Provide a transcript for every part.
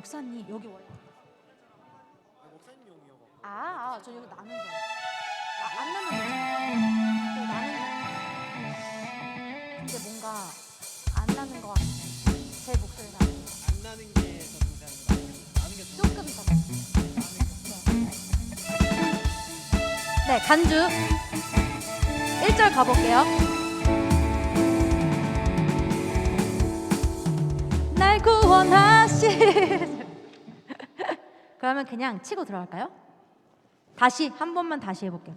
목사님 여기 원래 목사님용이요. 저 여기 나는 거. 안 나는 거잖아요. 네, 나는 거. 근데 뭔가 안 나는 거 같아. 제 목소리가 안 나는 게 더 중요한 거 아니에요? 나는 게 더 조금 더. 네, 간주 1절 가볼게요. 날 구원하시. 그러면 그냥 치고 들어갈까요? 다시 한 번만 다시 해볼게요.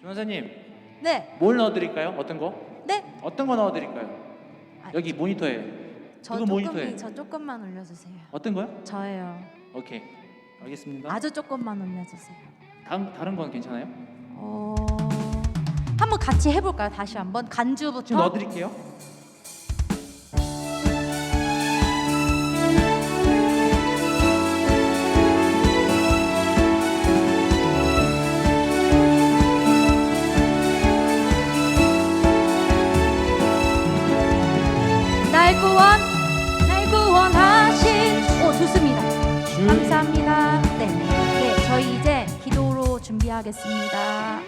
조원사님, 네, 뭘 넣어드릴까요? 어떤 거? 네. 어떤 거 넣어드릴까요? 아, 여기 모니터에. 이거 모니터에. 저 조금만 올려주세요. 어떤 거요? 저예요. 오케이, 알겠습니다. 아주 조금만 올려주세요. 다른 건 괜찮아요? 한번 같이 해볼까요? 다시 한번 간주부터. 지금 넣어드릴게요. 날 구원하신. 좋습니다. 감사합니다. 네, 저희 이제 기도로 준비하겠습니다.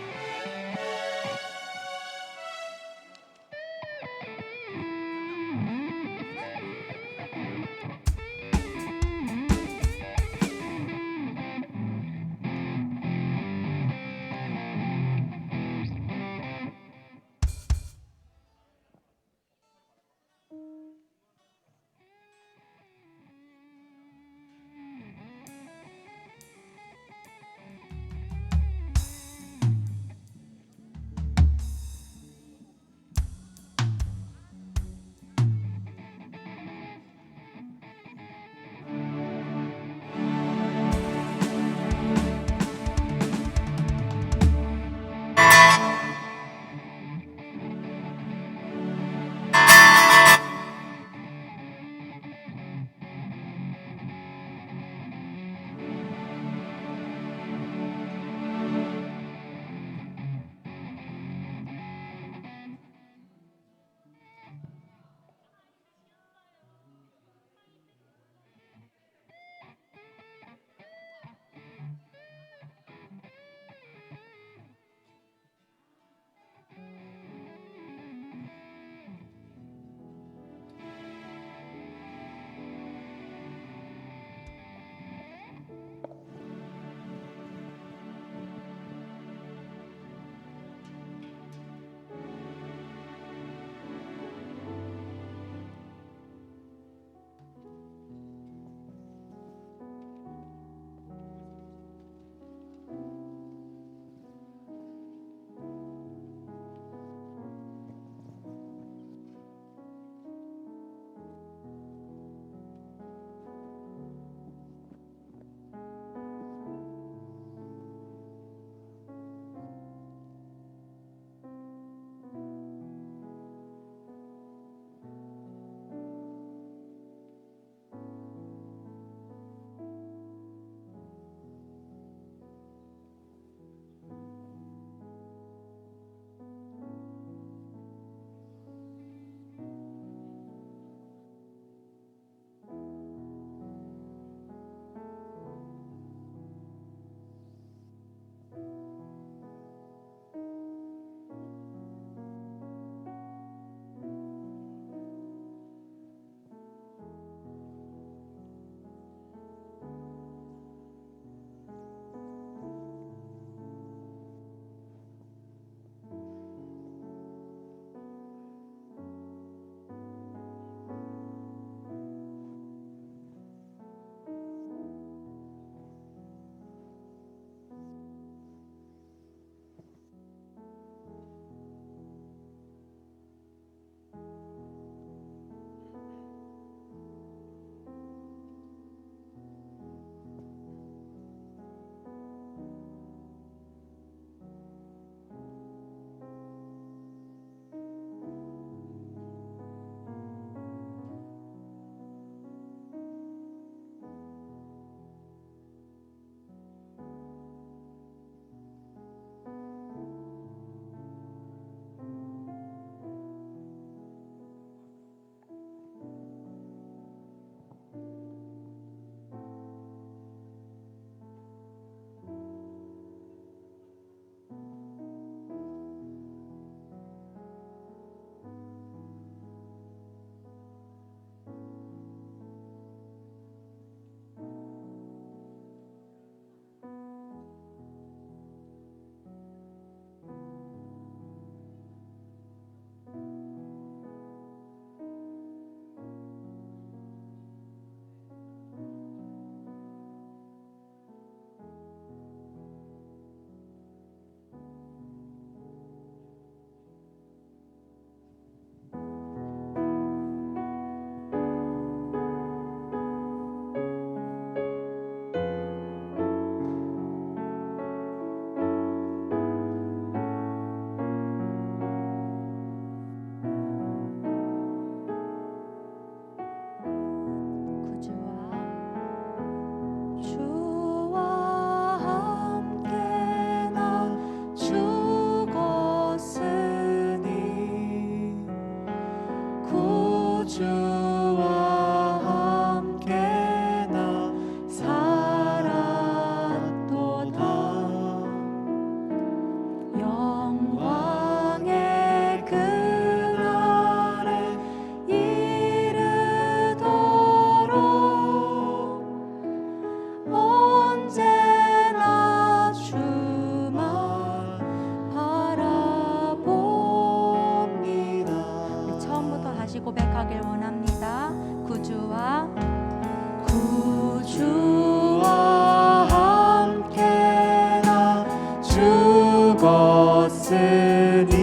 죽었으니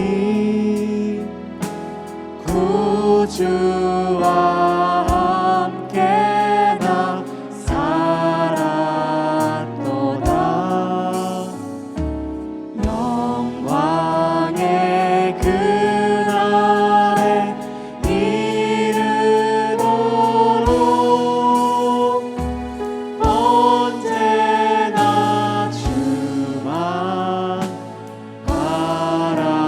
구주와 함께 나 살았도다. 영광의 그날에 이르도록 언제나 주만 바라봅니다.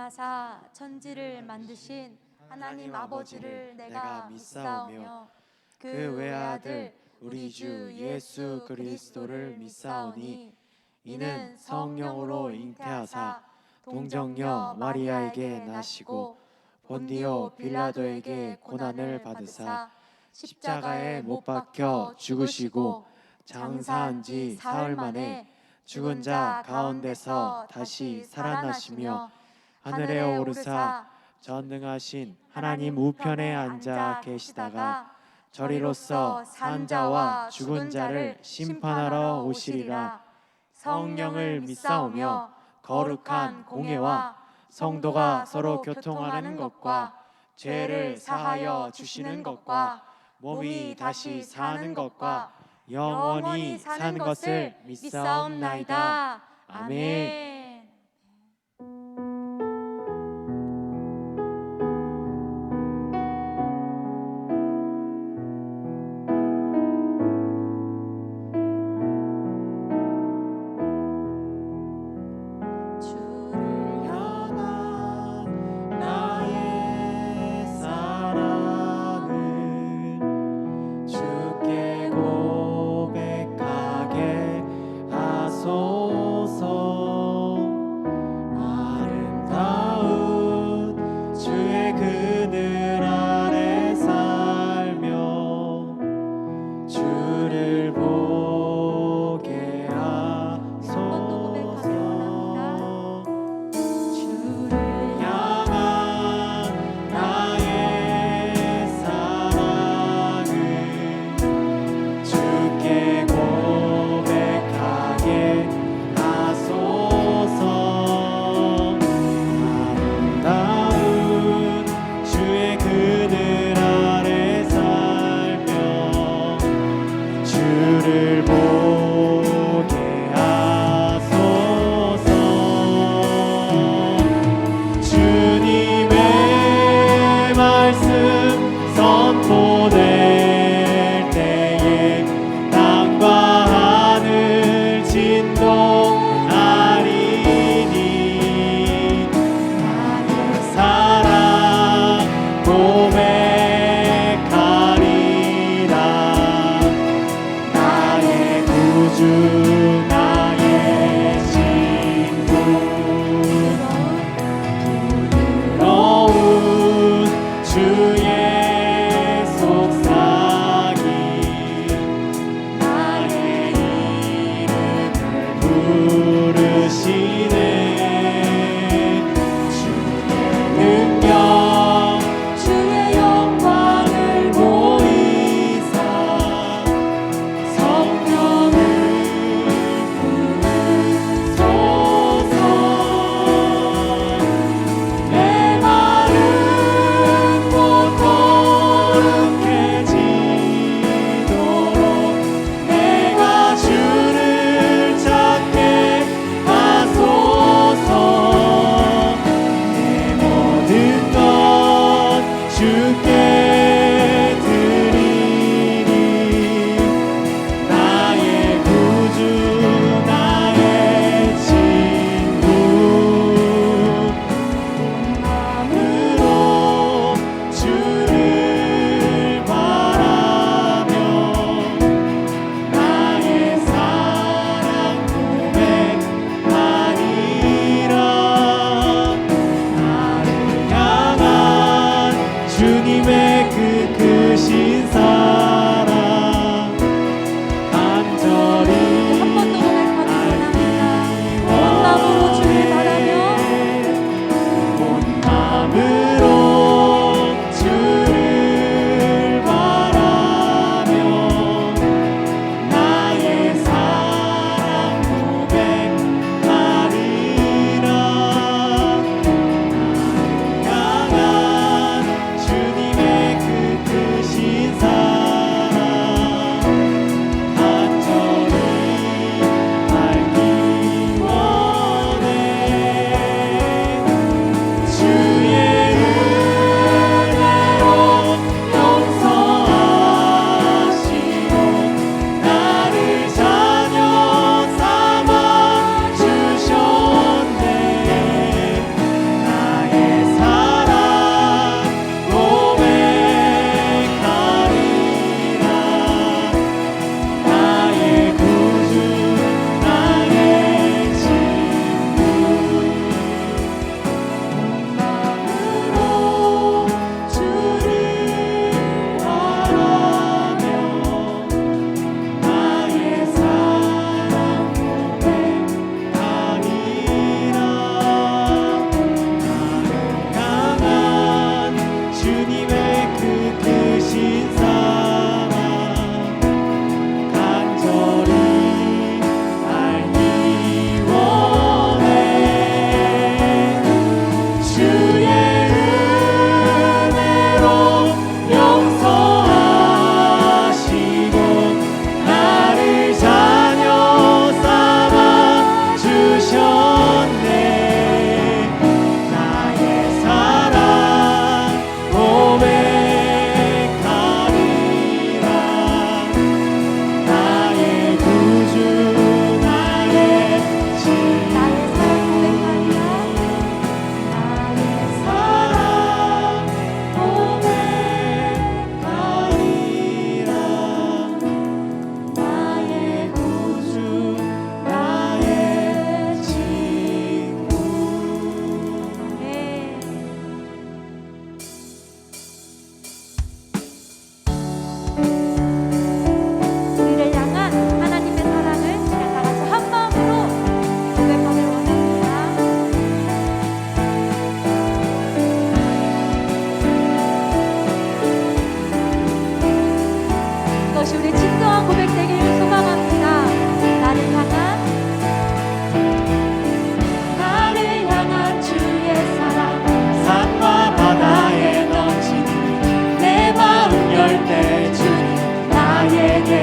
인하사 천지를 만드신 하나님 아버지를 내가 믿사오며 그 외아들 우리 주 예수 그리스도를 믿사오니 이는 성령으로 잉태하사 동정녀 마리아에게 나시고 본디오 빌라도에게 고난을 받으사 십자가에 못 박혀 죽으시고 장사한 지 사흘 만에 죽은 자 가운데서 다시 살아나시며 하늘에 오르사 전능하신 하나님 우편에 앉아 계시다가 저리로서 산 자와 죽은 자를 심판하러 오시리라. 성령을 믿사오며 거룩한 공예와 성도가 서로 교통하는 것과 죄를 사하여 주시는 것과 몸이 다시 사는 것과 영원히 사는 것을 믿사옵나이다. 아멘.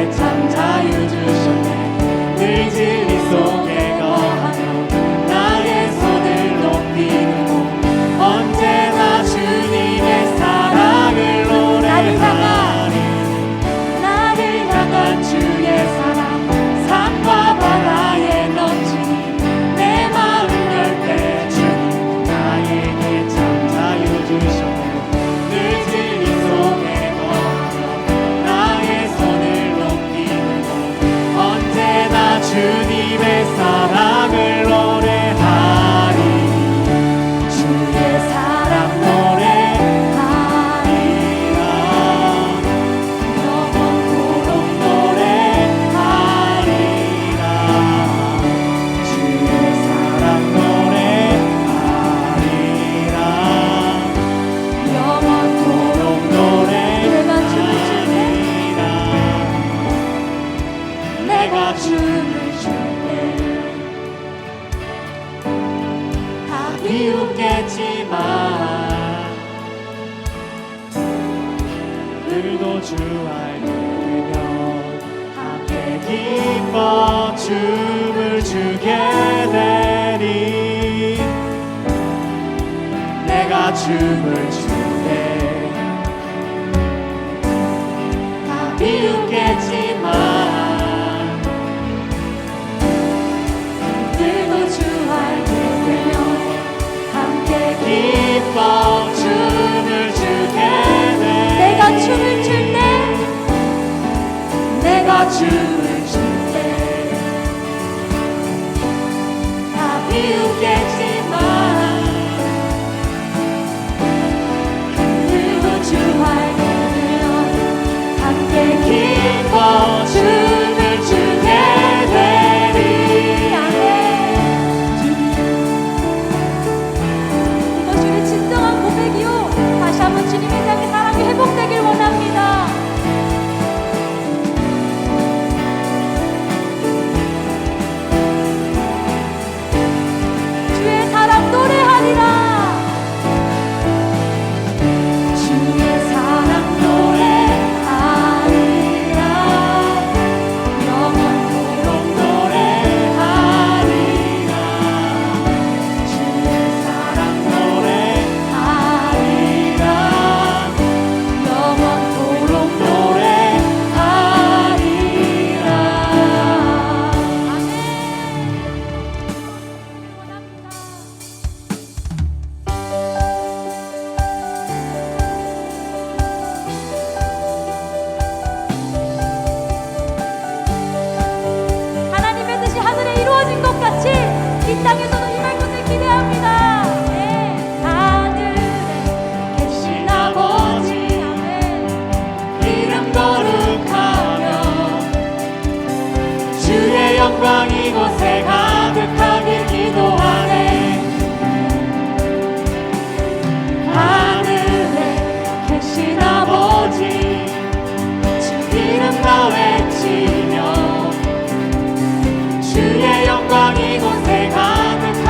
나에게 참 자유 주셨네. 늘 진리 속에 거하며 나의 손을 높이 들고 언제나 주님의 사랑을 노래하리. 나를 향한 주의 사랑 산과 바다에 넘치니 내 마음 열 때 주님 나에게 참 자유 주셨네. 늘 진리 속에 거하며 나의 손을 높이 들고 언제나 주님의 사랑을 노래하리. 주의 사랑 노래하리라. 영원토록 노래하리라. 주의 사랑 노래하리라. 영원토록 노래하리라. 내가 춤을 출 때 다 비웃겠지만 우리도 주 알게 되면 함께 기뻐 춤을 추게 되리. 내가 춤을 출 때 다 비웃겠지만 우리도 주 알게 되면 함께 기뻐 춤을 추게 되리. 내가 춤을 출 때 내가 춤을 출 때 다 비웃겠지만 그리고 주 알게 되면 함께 기뻐 춤을 추게 되리. 이것이 우리 진정한 고백이요. 다시 한번 주님의 향해 사랑이 회복되길 원합니다. 주의 사랑 노래하리라. 주의 사랑 노래하리라. 영원토록 노래하리라. 주의 사랑 노래하리라. 영원토록 노래하리라. 하나님의 뜻이 하늘에 이루어진 것 같이 이 땅에서도 임할 것을 기대합니다. 네. 하늘에 계신 아버지 아멘. 이름 거룩하며 주의 영광 이곳에 가득하길 기도하네. 하늘에 계신 아버지 주 이름 다 외치며 주의 영광 이곳에 가득하길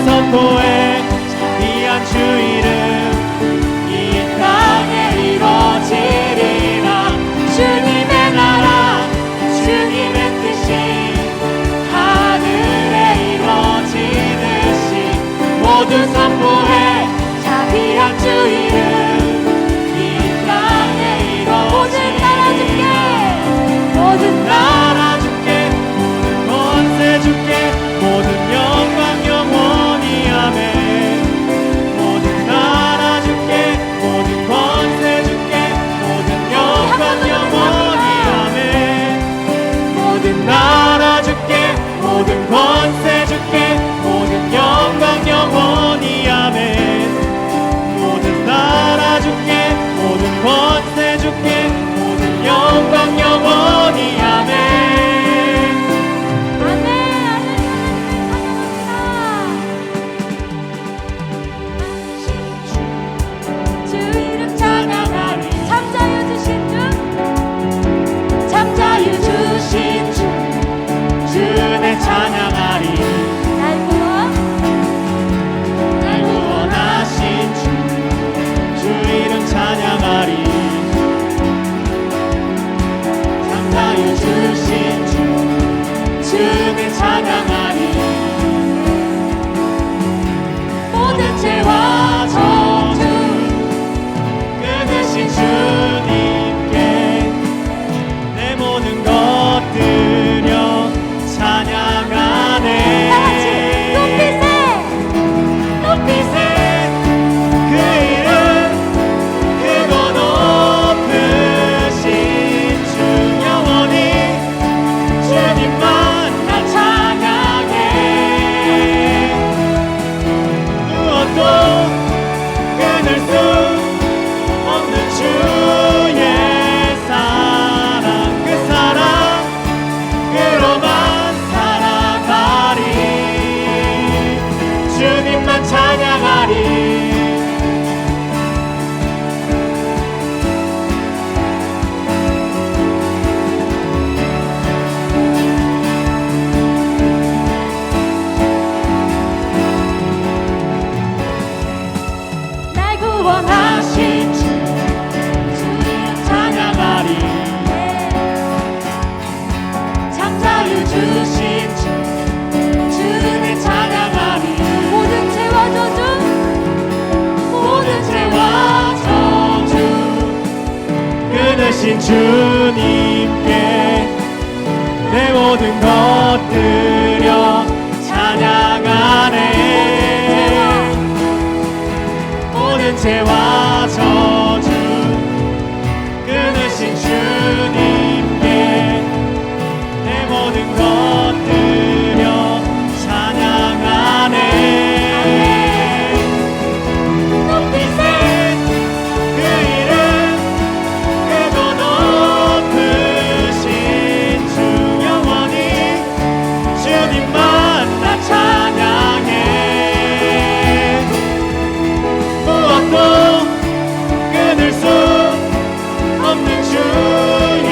선포해 자비한 주 이름 이 땅에 이루어지리라. 주님의 나라 주님의 뜻이 하늘에 이루어지듯이 모두 선포해 자비한 주 이름 이 땅에 이루어지리라. 모든 나라 주께 모든 권세 주께 모든 영광 영원히 아멘. 모든 나라 주께 모든 권세 주께 모든 영광 영원히 아멘. 모든 나라 주께 모든 권세 주께 모든 영광 영원히 아멘. 모든 나라 주께 모든 권세 주께 모든 영광 영원히 아멘. 주 이름 찬양하리. 참자유 주신 주, 참자유 주신 주 주내 찬양하리. 날 구원 날 구원하신 주 이름 찬양하리. 참자유 주신 주 주내 찬양하리. 모든 죄와 저주 끊으신 주님께 내 모든 것 드려 찬양하네. 다같이 높이세 높이세 그 이름 크고 높으신 주 영원히 주님만 나 찬양해. 무엇도 끊을 수 없는 주의 사랑 그 사랑으로만 살아가리. 주님만 찬양하리. 날 구원하신 주 주님 찬양하리. 참자유 주신 주 주님 찬양하리. 모든 죄와 저주 모든 죄와 저주 끊으신 주님께 내 모든 것 드려 찬양하네. 모든 죄와 저주 끊으신 주님께 내 모든 것 드려 찬양하네. 높이세 그 이름 크고 높으신 주 영원히 주님만 나 찬양해. 무엇도 끊을 수 없는 주의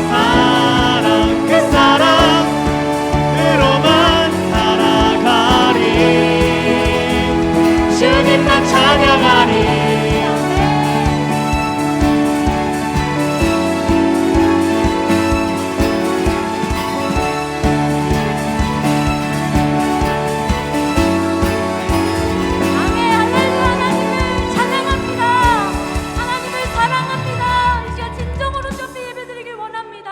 사랑 그 사랑으로만 살아가리. 주님만 찬양하리. 아멘. 할렐루야. 하나님을 찬양합니다. 하나님을 사랑합니다. 이 시간 진정으로 좀 예배드리길 원합니다.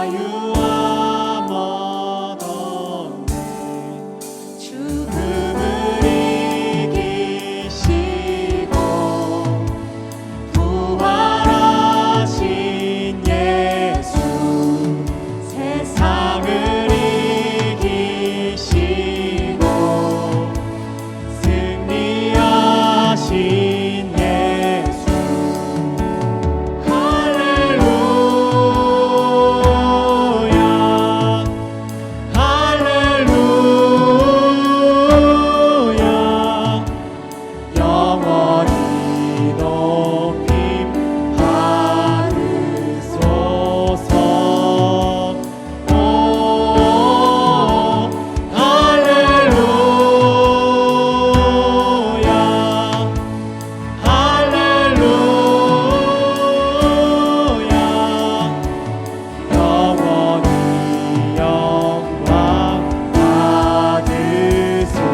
자유함 얻었네 죽음을 이기시고 부활하신 예수 세상을 이기시고 승리하신 예수 할렐루야 할렐루야 영원히 높임 받으소서 오 할렐루야 할렐루야 영원히 영광 받으소서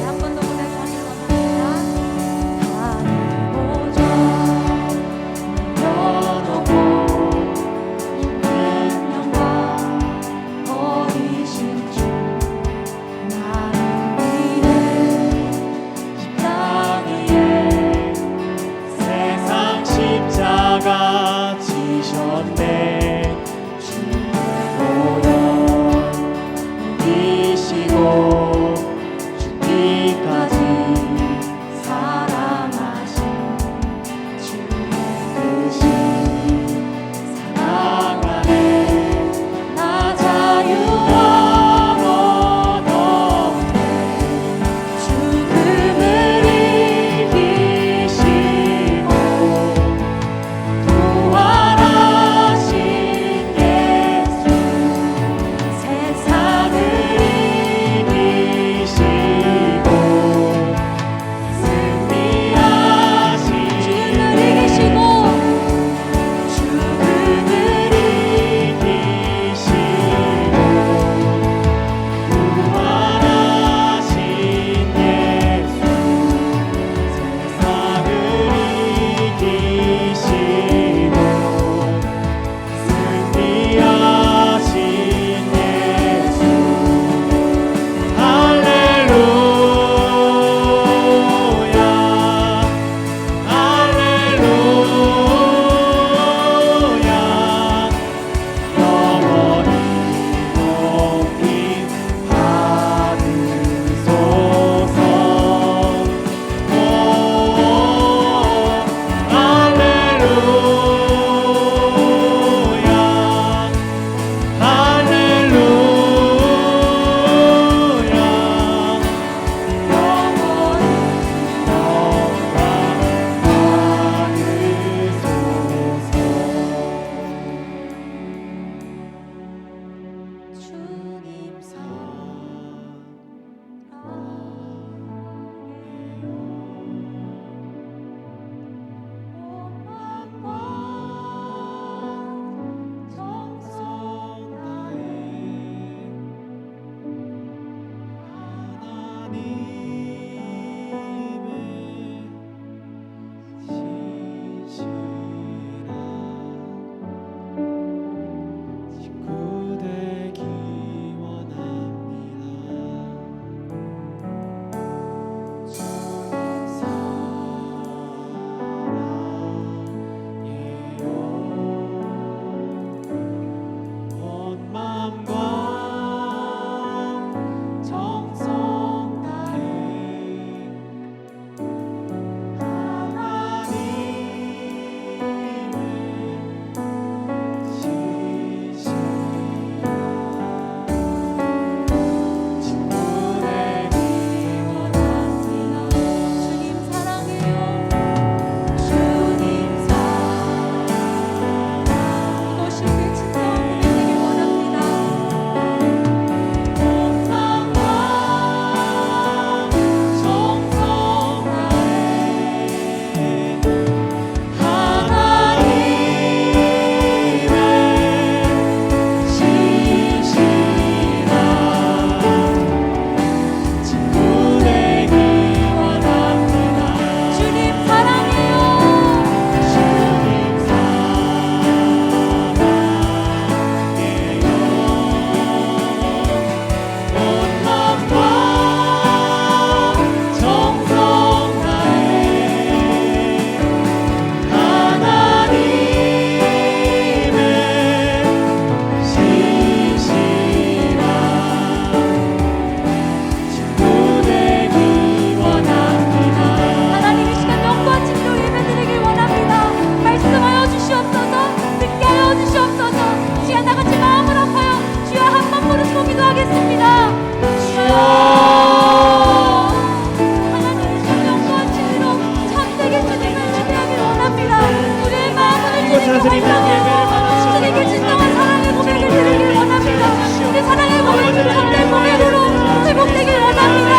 한 번 더 고백하겠습니다. 하늘 보좌 열어놓고 생명과 버리신 주 나를 위해 땅 위에 세상 십자가 지셨네 주의 보혈 이시고 죽기까지 사랑하신 주의 뜻이 사랑 안에 나 자유함 얻었네 죽음을 이기시고 부활하신 주님께서 주님께 진정한 사랑의 고백을 드리길 원합니다. 우리 사랑의 고백이 참된 고백으로 회복되길 원합니다.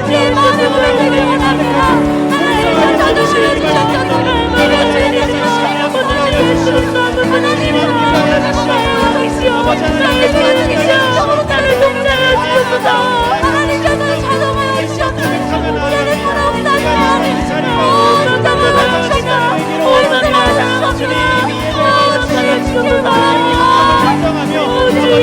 우리의 마음의 고백 되길 원합니다. 하나님의 자녀들을 주셨소서. 이곳 주님의 시간을 보내주실 수 있어. 하나님의 사랑을 고백하시오. 저희 주님의 영으로 나를 동자하여 주소서. 하나님께서 자동하여 주셨소서. 우리를 사랑한다면 진정한 사랑이다. 얼마나 사랑하시오. 주님 주님 사랑이요. 주님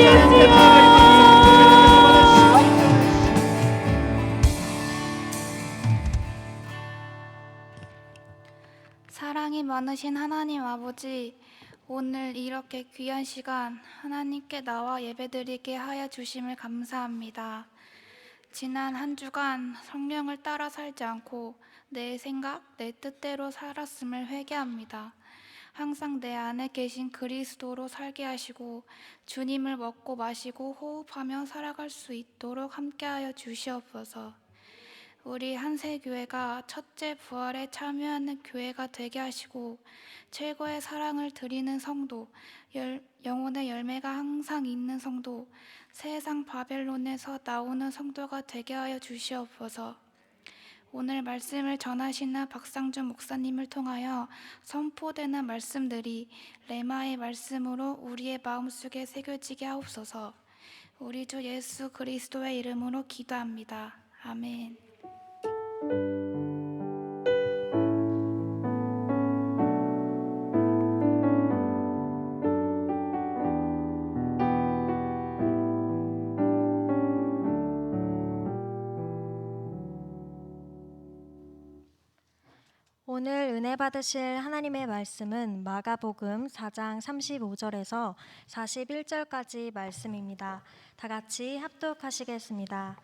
사랑이 많으신 하나님 아버지, 오늘 이렇게 귀한 시간 하나님께 나와 예배드리게 하여 주심을 감사합니다. 지난 한 주간 성령을 따라 살지 않고 내 생각, 내 뜻대로 살았음을 회개합니다. 항상 내 안에 계신 그리스도로 살게 하시고 주님을 먹고 마시고 호흡하며 살아갈 수 있도록 함께하여 주시옵소서. 우리 한세교회가 첫째 부활에 참여하는 교회가 되게 하시고 최고의 사랑을 드리는 성도, 영혼의 열매가 항상 있는 성도, 세상 바벨론에서 나오는 성도가 되게 하여 주시옵소서. 오늘 말씀을 전하시는 박상준 목사님을 통하여 선포되는 말씀들이 레마의 말씀으로 우리의 마음속에 새겨지게 하옵소서. 우리 주 예수 그리스도의 이름으로 기도합니다. 아멘. 오늘 은혜 받으실 하나님의 말씀은 마가복음 4장 35절에서 41절까지 말씀입니다. 다 같이 합독하시겠습니다.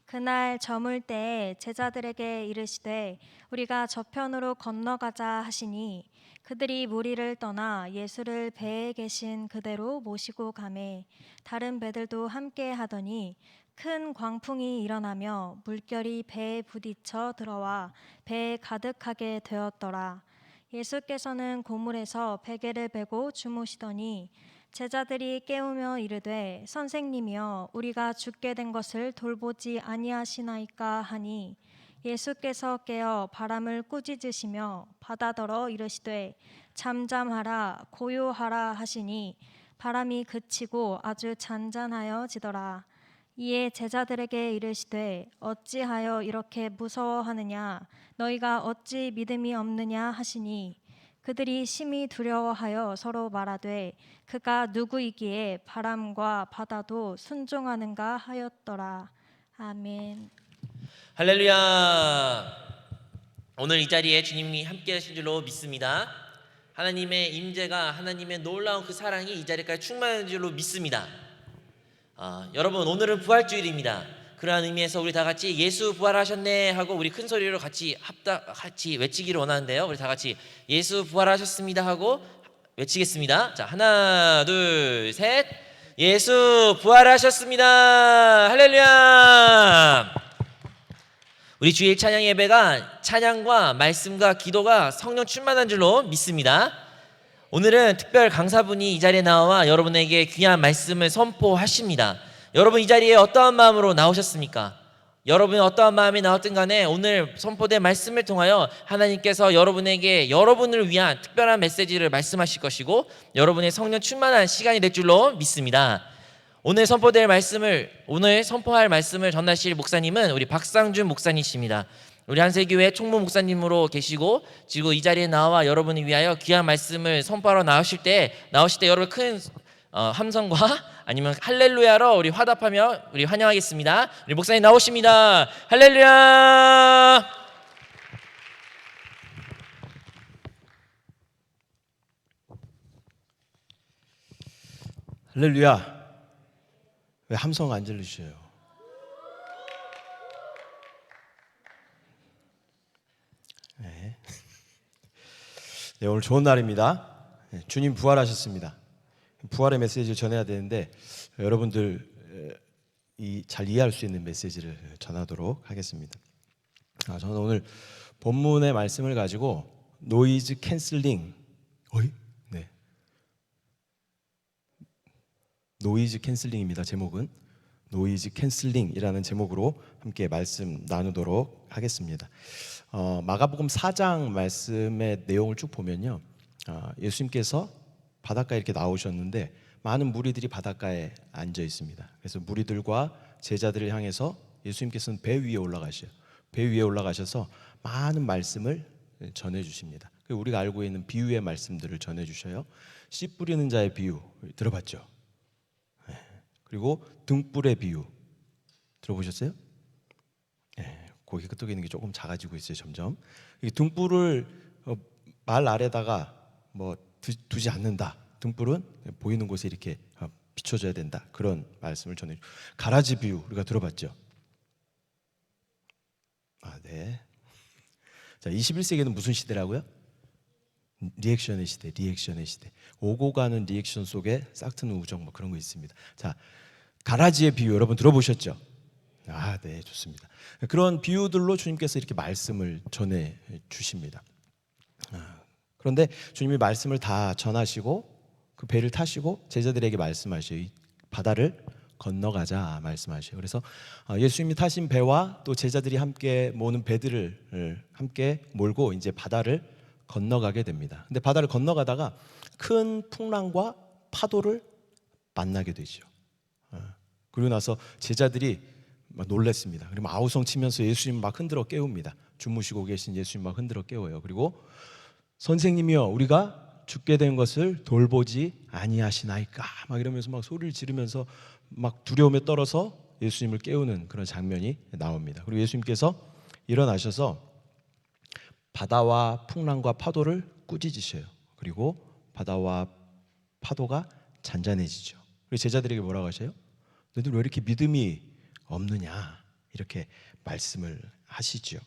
그날 저물 때에 제자들에게 이르시되 우리가 저편으로 건너가자 하시니 그들이 무리를 떠나 예수를 배에 계신 그대로 모시고 가매 다른 배들도 함께 하더니 큰 광풍이 일어나며 물결이 배에 부딪혀 들어와 배에 가득하게 되었더라. 예수께서는 고물에서 베개를 베고 주무시더니 제자들이 깨우며 이르되 선생님이여 우리가 죽게 된 것을 돌보지 아니하시나이까 하니 예수께서 깨어 바람을 꾸짖으시며 바다더러 이르시되 잠잠하라 고요하라 하시니 바람이 그치고 아주 잔잔하여지더라. 이에 제자들에게 이르시되 어찌하여 이렇게 무서워하느냐 너희가 어찌 믿음이 없느냐 하시니 그들이 심히 두려워하여 서로 말하되 그가 누구이기에 바람과 바다도 순종하는가 하였더라. 아멘. 할렐루야. 오늘 이 자리에 주님이 함께 하신 줄로 믿습니다. 하나님의 임재가 하나님의 놀라운 그 사랑이 이 자리까지 충만한 줄로 믿습니다. 여러분 오늘은 부활주일입니다. 그러한 의미에서 우리 다 같이 예수 부활하셨네 하고 우리 큰 소리로 같이 외치기를 원하는데요. 우리 다 같이 예수 부활하셨습니다 하고 외치겠습니다. 자, 하나 둘 셋. 예수 부활하셨습니다. 할렐루야. 우리 주일 찬양 예배가 찬양과 말씀과 기도가 성령 충만한 줄로 믿습니다. 오늘은 특별 강사분이 이 자리에 나와 여러분에게 귀한 말씀을 선포하십니다. 여러분 이 자리에 어떠한 마음으로 나오셨습니까? 여러분이 어떠한 마음이 나왔든 간에 오늘 선포된 말씀을 통하여 하나님께서 여러분에게 여러분을 위한 특별한 메시지를 말씀하실 것이고 여러분의 성령 충만한 시간이 될 줄로 믿습니다. 오늘 선포할 말씀을 전하실 목사님은 우리 박상준 목사님이십니다. 우리 한세교회 총무 목사님으로 계시고 지금 이 자리에 나와 여러분을 위하여 귀한 말씀을 선포하러 나오실 때 여러분 큰 함성과 아니면 할렐루야로 우리 화답하며 우리 환영하겠습니다. 우리 목사님 나오십니다. 할렐루야. 할렐루야. 왜 함성 안 질러주셔요? 네, 오늘 좋은 날입니다. 주님 부활하셨습니다. 부활의 메시지를 전해야 되는데 여러분들이 잘 이해할 수 있는 메시지를 전하도록 하겠습니다. 저는 오늘 본문의 말씀을 가지고 노이즈 캔슬링, 노이즈 캔슬링입니다. 제목은 노이즈 캔슬링이라는 제목으로 함께 말씀 나누도록 하겠습니다. 마가복음 4장 말씀의 내용을 쭉 보면요, 예수님께서 바닷가에 이렇게 나오셨는데 많은 무리들이 바닷가에 앉아 있습니다. 그래서 무리들과 제자들을 향해서 예수님께서는 배 위에 올라가셔요. 배 위에 올라가셔서 많은 말씀을 전해 주십니다. 우리가 알고 있는 비유의 말씀들을 전해 주셔요. 씨 뿌리는 자의 비유 들어봤죠? 그리고 등불의 비유 들어보셨어요? 고기 끄떡이는 있는 게 조금 작아지고 있어요. 점점 이 등불을 말 아래다가 뭐 두지 않는다. 등불은 보이는 곳에 이렇게 비춰줘야 된다. 그런 말씀을 전해. 가라지 비유 우리가 들어봤죠? 네. 자, 21세기는 무슨 시대라고요? 리액션의 시대, 리액션의 시대. 오고 가는 리액션 속에 싹트는 우정 뭐 그런 거 있습니다. 자, 가라지의 비유 여러분 들어보셨죠? 네, 좋습니다. 그런 비유들로 주님께서 이렇게 말씀을 전해 주십니다. 그런데 주님이 말씀을 다 전하시고 그 배를 타시고 제자들에게 말씀하셔요. 이 바다를 건너가자 말씀하셔요. 그래서 예수님이 타신 배와 또 제자들이 함께 모는 배들을 함께 몰고 이제 바다를 건너가게 됩니다. 근데 바다를 건너가다가 큰 풍랑과 파도를 만나게 되죠. 그리고 나서 제자들이 막 놀랬습니다. 그리고 아우성 치면서 예수님 막 흔들어 깨웁니다. 주무시고 계신 예수님 막 흔들어 깨워요. 그리고 선생님이여 우리가 죽게 된 것을 돌보지 아니하시나이까 막 이러면서 막 소리를 지르면서 막 두려움에 떨어서 예수님을 깨우는 그런 장면이 나옵니다. 그리고 예수님께서 일어나셔서 바다와 풍랑과 파도를 꾸짖으셔요. 그리고 바다와 파도가 잔잔해지죠. 그리고 제자들에게 뭐라고 하셔요? 너희들 왜 이렇게 믿음이 없느냐 이렇게 말씀을 하시죠.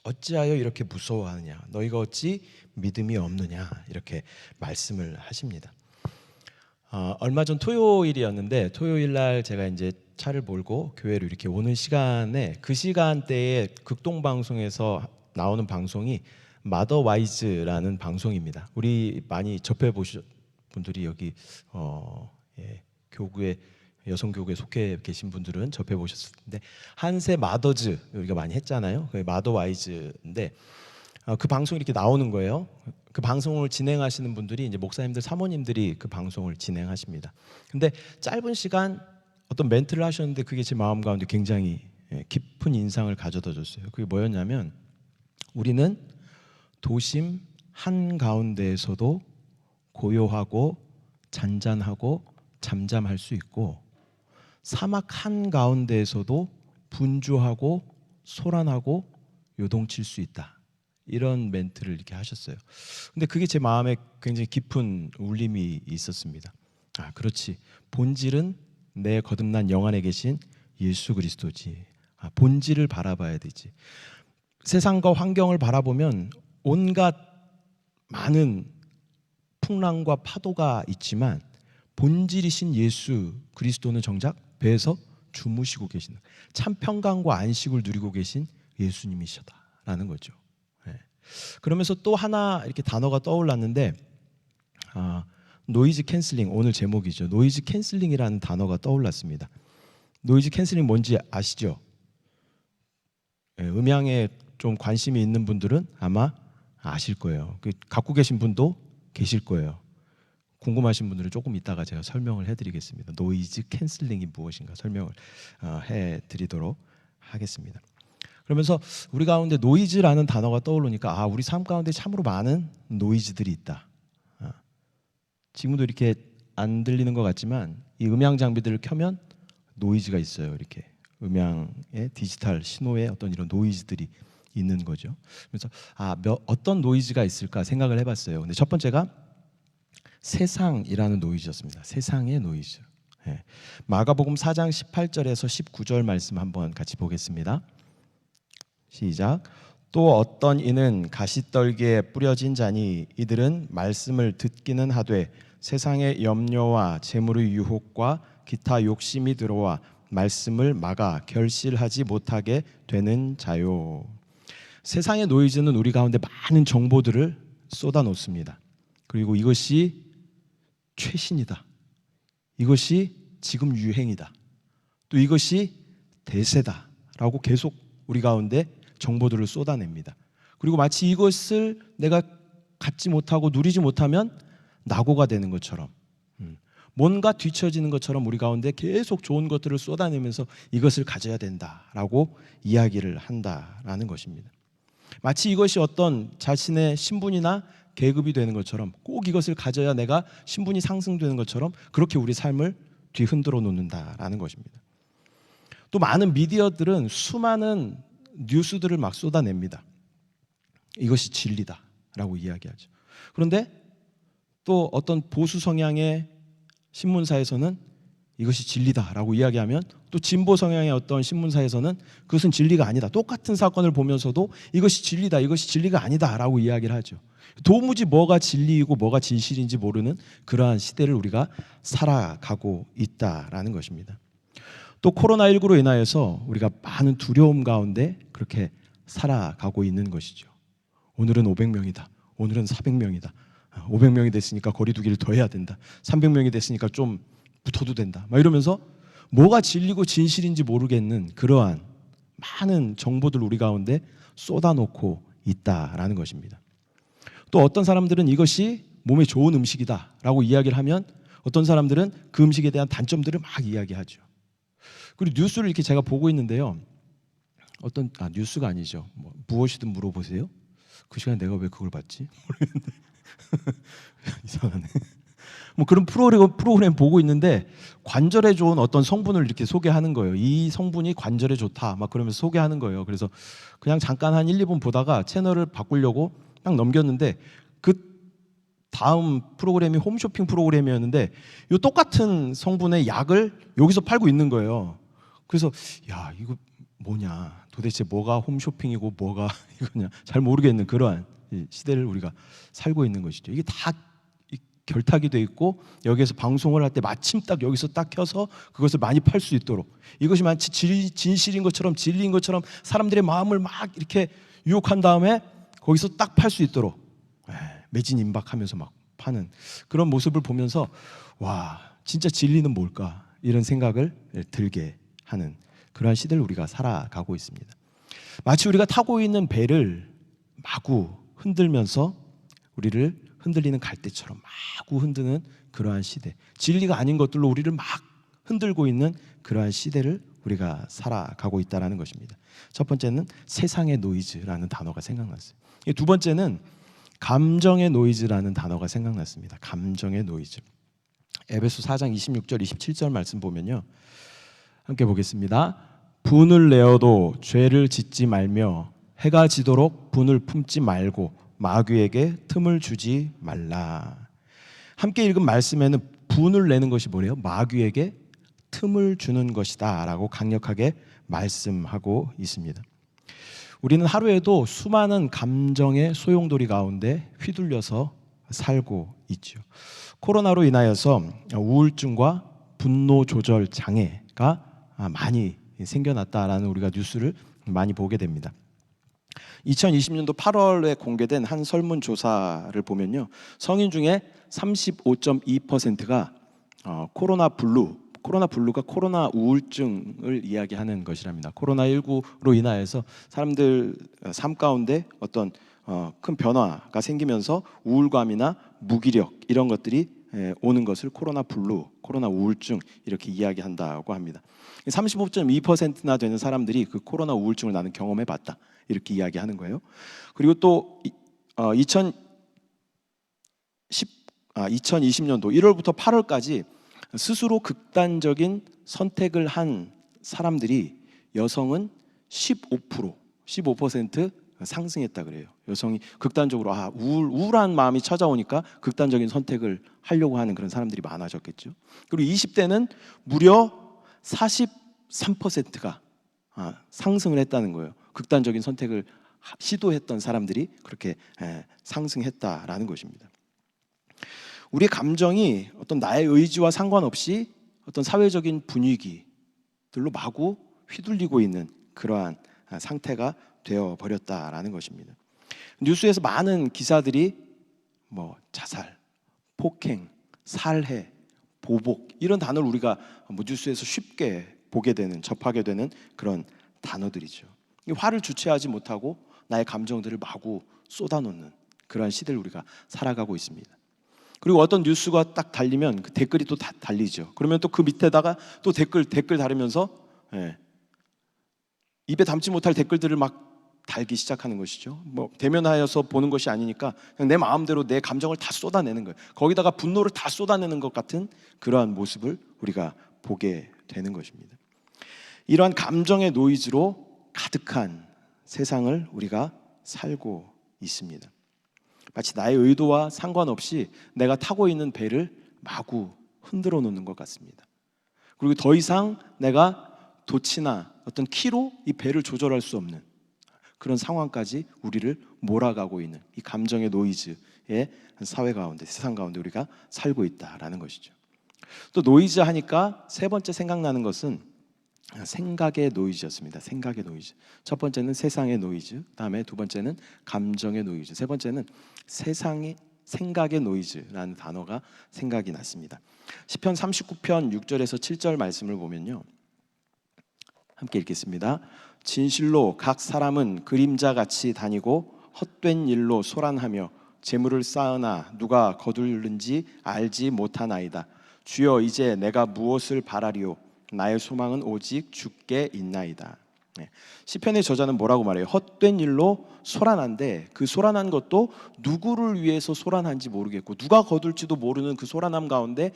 어찌하여 이렇게 무서워하느냐 너희가 어찌 믿음이 없느냐 이렇게 말씀을 하십니다. 얼마 전 토요일이었는데 토요일 날 제가 이제 차를 몰고 교회로 이렇게 오는 시간에 그 시간대에 극동방송에서 나오는 방송이 마더와이즈라는 방송입니다. 우리 많이 접해 보신 분들이 여기 교구에 여성 교구에 속해 계신 분들은 접해 보셨을 텐데 한세 마더즈 우리가 많이 했잖아요. 그 마더와이즈인데 그 방송이 이렇게 나오는 거예요. 그 방송을 진행하시는 분들이 이제 목사님들, 사모님들이 그 방송을 진행하십니다. 근데 짧은 시간 어떤 멘트를 하셨는데 그게 제 마음 가운데 굉장히 깊은 인상을 가져다 줬어요. 그게 뭐였냐면 우리는 도심 한가운데에서도 고요하고 잔잔하고 잠잠할 수 있고 사막 한가운데에서도 분주하고 소란하고 요동칠 수 있다. 이런 멘트를 이렇게 하셨어요. 근데 그게 제 마음에 굉장히 깊은 울림이 있었습니다. 그렇지. 본질은 내 거듭난 영 안에 계신 예수 그리스도지. 본질을 바라봐야 되지. 세상과 환경을 바라보면 온갖 많은 풍랑과 파도가 있지만 본질이신 예수 그리스도는 정작 배에서 주무시고 계신 참 평강과 안식을 누리고 계신 예수님이시다라는 거죠. 그러면서 또 하나 이렇게 단어가 떠올랐는데 노이즈 캔슬링 오늘 제목이죠. 노이즈 캔슬링이라는 단어가 떠올랐습니다. 노이즈 캔슬링 뭔지 아시죠? 음향에 좀 관심이 있는 분들은 아마 아실 거예요. 갖고 계신 분도 계실 거예요. 궁금하신 분들은 조금 이따가 제가 설명을 해드리겠습니다. 노이즈 캔슬링이 무엇인가 설명을 해드리도록 하겠습니다. 그러면서 우리 가운데 노이즈라는 단어가 떠오르니까 우리 삶 가운데 참으로 많은 노이즈들이 있다. 지금도 이렇게 안 들리는 것 같지만 이 음향 장비들을 켜면 노이즈가 있어요. 이렇게 음향의 디지털 신호에 어떤 이런 노이즈들이 있는 거죠. 그래서 어떤 노이즈가 있을까 생각을 해봤어요. 근데 첫 번째가 세상이라는 노이즈였습니다. 세상의 노이즈. 마가복음 4장 18절에서 19절 말씀 한번 같이 보겠습니다. 시작. 또 어떤 이는 가시떨기에 뿌려진 자니 이들은 말씀을 듣기는 하되 세상의 염려와 재물의 유혹과 기타 욕심이 들어와 말씀을 막아 결실하지 못하게 되는 자요. 세상의 노이즈는 우리 가운데 많은 정보들을 쏟아놓습니다. 그리고 이것이 최신이다. 이것이 지금 유행이다. 또 이것이 대세다라고 계속 우리 가운데 정보들을 쏟아냅니다. 그리고 마치 이것을 내가 갖지 못하고 누리지 못하면 낙오가 되는 것처럼, 뭔가 뒤처지는 것처럼 우리 가운데 계속 좋은 것들을 쏟아내면서 이것을 가져야 된다라고 이야기를 한다라는 것입니다. 마치 이것이 어떤 자신의 신분이나 계급이 되는 것처럼, 꼭 이것을 가져야 내가 신분이 상승되는 것처럼 그렇게 우리 삶을 뒤흔들어 놓는다라는 것입니다. 또 많은 미디어들은 수많은 뉴스들을 막 쏟아냅니다. 이것이 진리다라고 이야기하죠. 그런데 또 어떤 보수 성향의 신문사에서는 이것이 진리다라고 이야기하면, 또 진보 성향의 어떤 신문사에서는 그것은 진리가 아니다. 똑같은 사건을 보면서도 이것이 진리다, 이것이 진리가 아니다라고 이야기를 하죠. 도무지 뭐가 진리이고 뭐가 진실인지 모르는 그러한 시대를 우리가 살아가고 있다라는 것입니다. 또 코로나19로 인하여서 우리가 많은 두려움 가운데 그렇게 살아가고 있는 것이죠. 오늘은 500명이다. 오늘은 400명이다. 500명이 됐으니까 거리 두기를 더 해야 된다. 300명이 됐으니까 좀 붙어도 된다. 막 이러면서 뭐가 진리고 진실인지 모르겠는 그러한 많은 정보들 우리 가운데 쏟아놓고 있다라는 것입니다. 또 어떤 사람들은 이것이 몸에 좋은 음식이다라고 이야기를 하면, 어떤 사람들은 그 음식에 대한 단점들을 막 이야기하죠. 그리고 뉴스를 이렇게 제가 보고 있는데요. 뉴스가 아니죠. 무엇이든 물어보세요. 그 시간에 내가 왜 그걸 봤지? 모르겠는데 이상하네. 그런 프로그램 보고 있는데 관절에 좋은 어떤 성분을 이렇게 소개하는 거예요. 이 성분이 관절에 좋다 막 그러면서 소개하는 거예요. 그래서 그냥 잠깐 한 1, 2분 보다가 채널을 바꾸려고 딱 넘겼는데, 그 다음 프로그램이 홈쇼핑 프로그램이었는데 이 똑같은 성분의 약을 여기서 팔고 있는 거예요. 그래서 야, 이거 뭐냐, 도대체 뭐가 홈쇼핑이고 뭐가 이거냐 잘 모르겠는 그러한 시대를 우리가 살고 있는 것이죠. 이게 다 결탁이 돼 있고, 여기에서 방송을 할 때 마침 딱 여기서 딱 켜서 그것을 많이 팔 수 있도록, 이것이 마치 진실인 것처럼 진리인 것처럼 사람들의 마음을 막 이렇게 유혹한 다음에 거기서 딱 팔 수 있도록 매진 임박하면서 막 파는 그런 모습을 보면서, 와, 진짜 진리는 뭘까, 이런 생각을 들게 하는 그러한 시대를 우리가 살아가고 있습니다. 마치 우리가 타고 있는 배를 마구 흔들면서 우리를 흔들리는 갈대처럼 마구 흔드는 그러한 시대, 진리가 아닌 것들로 우리를 막 흔들고 있는 그러한 시대를 우리가 살아가고 있다는 것입니다. 첫 번째는 세상의 노이즈라는 단어가 생각났어요. 두 번째는 감정의 노이즈라는 단어가 생각났습니다. 감정의 노이즈. 에베소 4장 26절 27절 말씀 보면요, 함께 보겠습니다. 분을 내어도 죄를 짓지 말며 해가 지도록 분을 품지 말고 마귀에게 틈을 주지 말라. 함께 읽은 말씀에는 분을 내는 것이 뭐래요? 마귀에게 틈을 주는 것이다 라고 강력하게 말씀하고 있습니다. 우리는 하루에도 수많은 감정의 소용돌이 가운데 휘둘려서 살고 있죠. 코로나로 인하여서 우울증과 분노 조절 장애가 많이 생겨났다라는 우리가 뉴스를 많이 보게 됩니다. 2020년도 8월에 공개된 한 설문조사를 보면요, 성인 중에 35.2%가 코로나 블루가 코로나 우울증을 이야기하는 것이랍니다. 코로나19로 인하여서 사람들 삶 가운데 어떤 큰 변화가 생기면서 우울감이나 무기력 이런 것들이 오는 것을 코로나 블루, 코로나 우울증 이렇게 이야기한다고 합니다. 35.2%나 되는 사람들이 그 코로나 우울증을 나는 경험해봤다 이렇게 이야기하는 거예요. 그리고 또 2020년도 1월부터 8월까지 스스로 극단적인 선택을 한 사람들이 여성은 15% 상승했다 그래요. 여성이 극단적으로 우울한 마음이 찾아오니까 극단적인 선택을 하려고 하는 그런 사람들이 많아졌겠죠. 그리고 20대는 무려 43%가 상승을 했다는 거예요. 극단적인 선택을 시도했던 사람들이 그렇게 상승했다라는 것입니다. 우리의 감정이 어떤 나의 의지와 상관없이 어떤 사회적인 분위기들로 마구 휘둘리고 있는 그러한 상태가 되어버렸다라는 것입니다. 뉴스에서 많은 기사들이 자살, 폭행, 살해, 보복 이런 단어를 우리가 뭐 뉴스에서 쉽게 보게 되는 접하게 되는 그런 단어들이죠. 이 화를 주체하지 못하고 나의 감정들을 마구 쏟아놓는 그러한 시대를 우리가 살아가고 있습니다. 그리고 어떤 뉴스가 딱 달리면 그 댓글이 또 달리죠. 그러면 또 그 밑에다가 또 댓글 달으면서 입에 담지 못할 댓글들을 막 달기 시작하는 것이죠. 뭐 대면하여서 보는 것이 아니니까 그냥 내 마음대로 내 감정을 다 쏟아내는 거예요. 거기다가 분노를 다 쏟아내는 것 같은 그러한 모습을 우리가 보게 되는 것입니다. 이러한 감정의 노이즈로 가득한 세상을 우리가 살고 있습니다. 마치 나의 의도와 상관없이 내가 타고 있는 배를 마구 흔들어 놓는 것 같습니다. 그리고 더 이상 내가 도치나 어떤 키로 이 배를 조절할 수 없는 그런 상황까지 우리를 몰아가고 있는 이 감정의 노이즈의 사회 가운데, 세상 가운데 우리가 살고 있다라는 것이죠. 또 노이즈 하니까 세 번째 생각나는 것은 생각의 노이즈였습니다. 생각의 노이즈. 첫 번째는 세상의 노이즈, 그다음에 두 번째는 감정의 노이즈, 세 번째는 세상의 생각의 노이즈라는 단어가 생각이 났습니다. 시편 39편 6절에서 7절 말씀을 보면요, 함께 읽겠습니다. 진실로 각 사람은 그림자같이 다니고 헛된 일로 소란하며 재물을 쌓으나 누가 거둘는지 알지 못하나이다. 주여, 이제 내가 무엇을 바라리요? 나의 소망은 오직 주께 있나이다. 시편의 저자는 뭐라고 말해요? 헛된 일로 소란한데 그 소란한 것도 누구를 위해서 소란한지 모르겠고 누가 거둘지도 모르는 그 소란함 가운데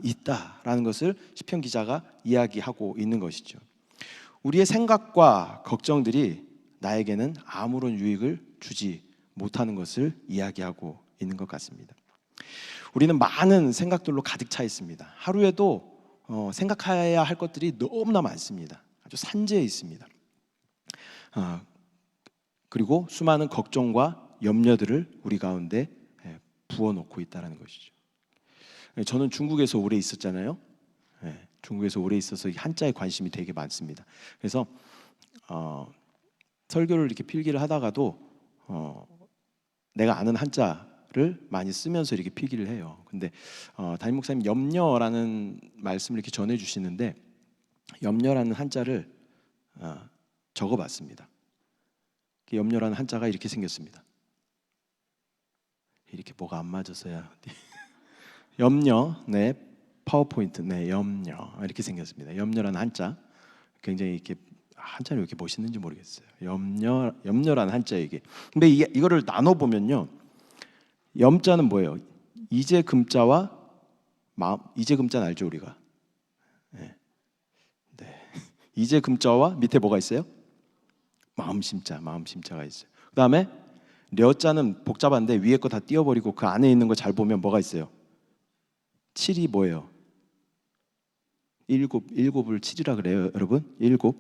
있다라는 것을 시편 기자가 이야기하고 있는 것이죠. 우리의 생각과 걱정들이 나에게는 아무런 유익을 주지 못하는 것을 이야기하고 있는 것 같습니다. 우리는 많은 생각들로 가득 차 있습니다. 하루에도 생각해야 할 것들이 너무나 많습니다. 아주 산재해 있습니다. 그리고 수많은 걱정과 염려들을 우리 가운데 부어놓고 있다는 것이죠. 저는 중국에서 오래 있었잖아요. 중국에서 오래 있어서 한자에 관심이 되게 많습니다. 그래서 설교를 이렇게 필기를 하다가도 내가 아는 한자를 많이 쓰면서 이렇게 필기를 해요. 근데 담임 목사님 염려라는 말씀을 이렇게 전해 주시는데 염려라는 한자를 적어봤습니다. 염려라는 한자가 이렇게 생겼습니다. 이렇게 뭐가 안 맞아서야 염려, 네, 파워포인트, 네, 염려 이렇게 생겼습니다. 염려라는 한자 굉장히 이렇게 한자는 왜 이렇게 멋있는지 모르겠어요. 염려라는 한자 이게. 근데 이거를 나눠 보면요, 염자는 뭐예요? 이제 금자와 마음. 이제 금자는 알죠 우리가? 네. 이제 금자와 밑에 뭐가 있어요? 마음심자, 마음심자가 있어요. 그 다음에 려자는 복잡한데 위에 거 다 띄워버리고 그 안에 있는 거 잘 보면 뭐가 있어요? 7이 뭐예요? 일곱을 7이라 그래요, 여러분. 일곱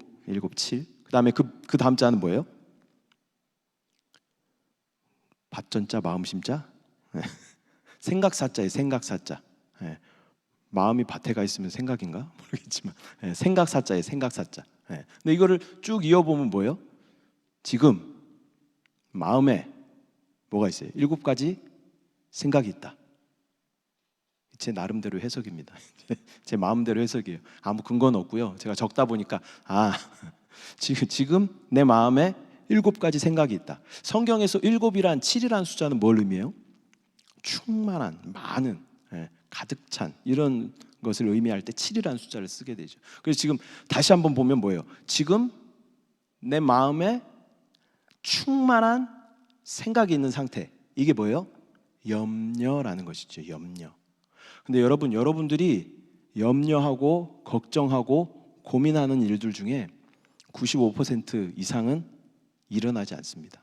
7. 그 다음에 그 다음 자는 뭐예요? 밭전자, 마음심자. 생각사자예요, 생각사자. 마음이 밭에 가 있으면 생각인가? 모르겠지만 생각사자예요, 생각사자. 근데 이거를 쭉 이어보면 뭐예요? 지금 마음에 뭐가 있어요? 7가지 생각이 있다. 제 나름대로 해석입니다. 제 마음대로 해석이에요. 아무 근거는 없고요. 제가 적다 보니까 지금 내 마음에 7가지 생각이 있다. 성경에서 7이란 7이란 숫자는 뭘 의미해요? 충만한, 많은, 가득 찬 이런 것을 의미할 때 7이라는 숫자를 쓰게 되죠. 그래서 지금 다시 한번 보면 뭐예요? 지금 내 마음에 충만한 생각이 있는 상태. 이게 뭐예요? 염려라는 것이죠. 염려. 근데 여러분들이 염려하고 걱정하고 고민하는 일들 중에 95% 이상은 일어나지 않습니다.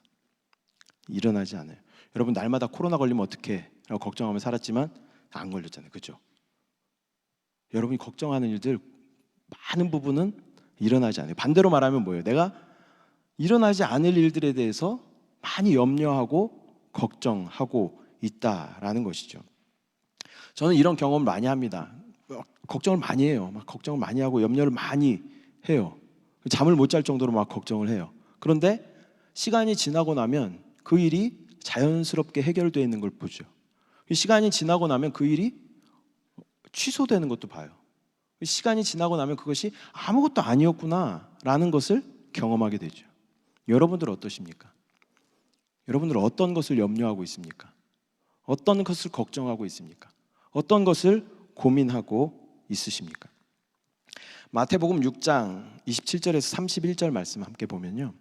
일어나지 않아요. 여러분 날마다 코로나 걸리면 어떡해? 라고 걱정하며 살았지만 안 걸렸잖아요. 그렇죠? 여러분이 걱정하는 일들 많은 부분은 일어나지 않아요. 반대로 말하면 뭐예요? 내가 일어나지 않을 일들에 대해서 많이 염려하고 걱정하고 있다라는 것이죠. 저는 이런 경험을 많이 합니다. 걱정을 많이 해요. 막 걱정을 많이 하고 염려를 많이 해요. 잠을 못 잘 정도로 막 걱정을 해요. 그런데 시간이 지나고 나면 그 일이 자연스럽게 해결되어 있는 걸 보죠. 시간이 지나고 나면 그 일이 취소되는 것도 봐요. 시간이 지나고 나면 그것이 아무것도 아니었구나라는 것을 경험하게 되죠. 여러분들 어떠십니까? 여러분들 어떤 것을 염려하고 있습니까? 어떤 것을 걱정하고 있습니까? 어떤 것을 고민하고 있으십니까? 마태복음 6장 27절에서 31절 말씀 함께 보면요,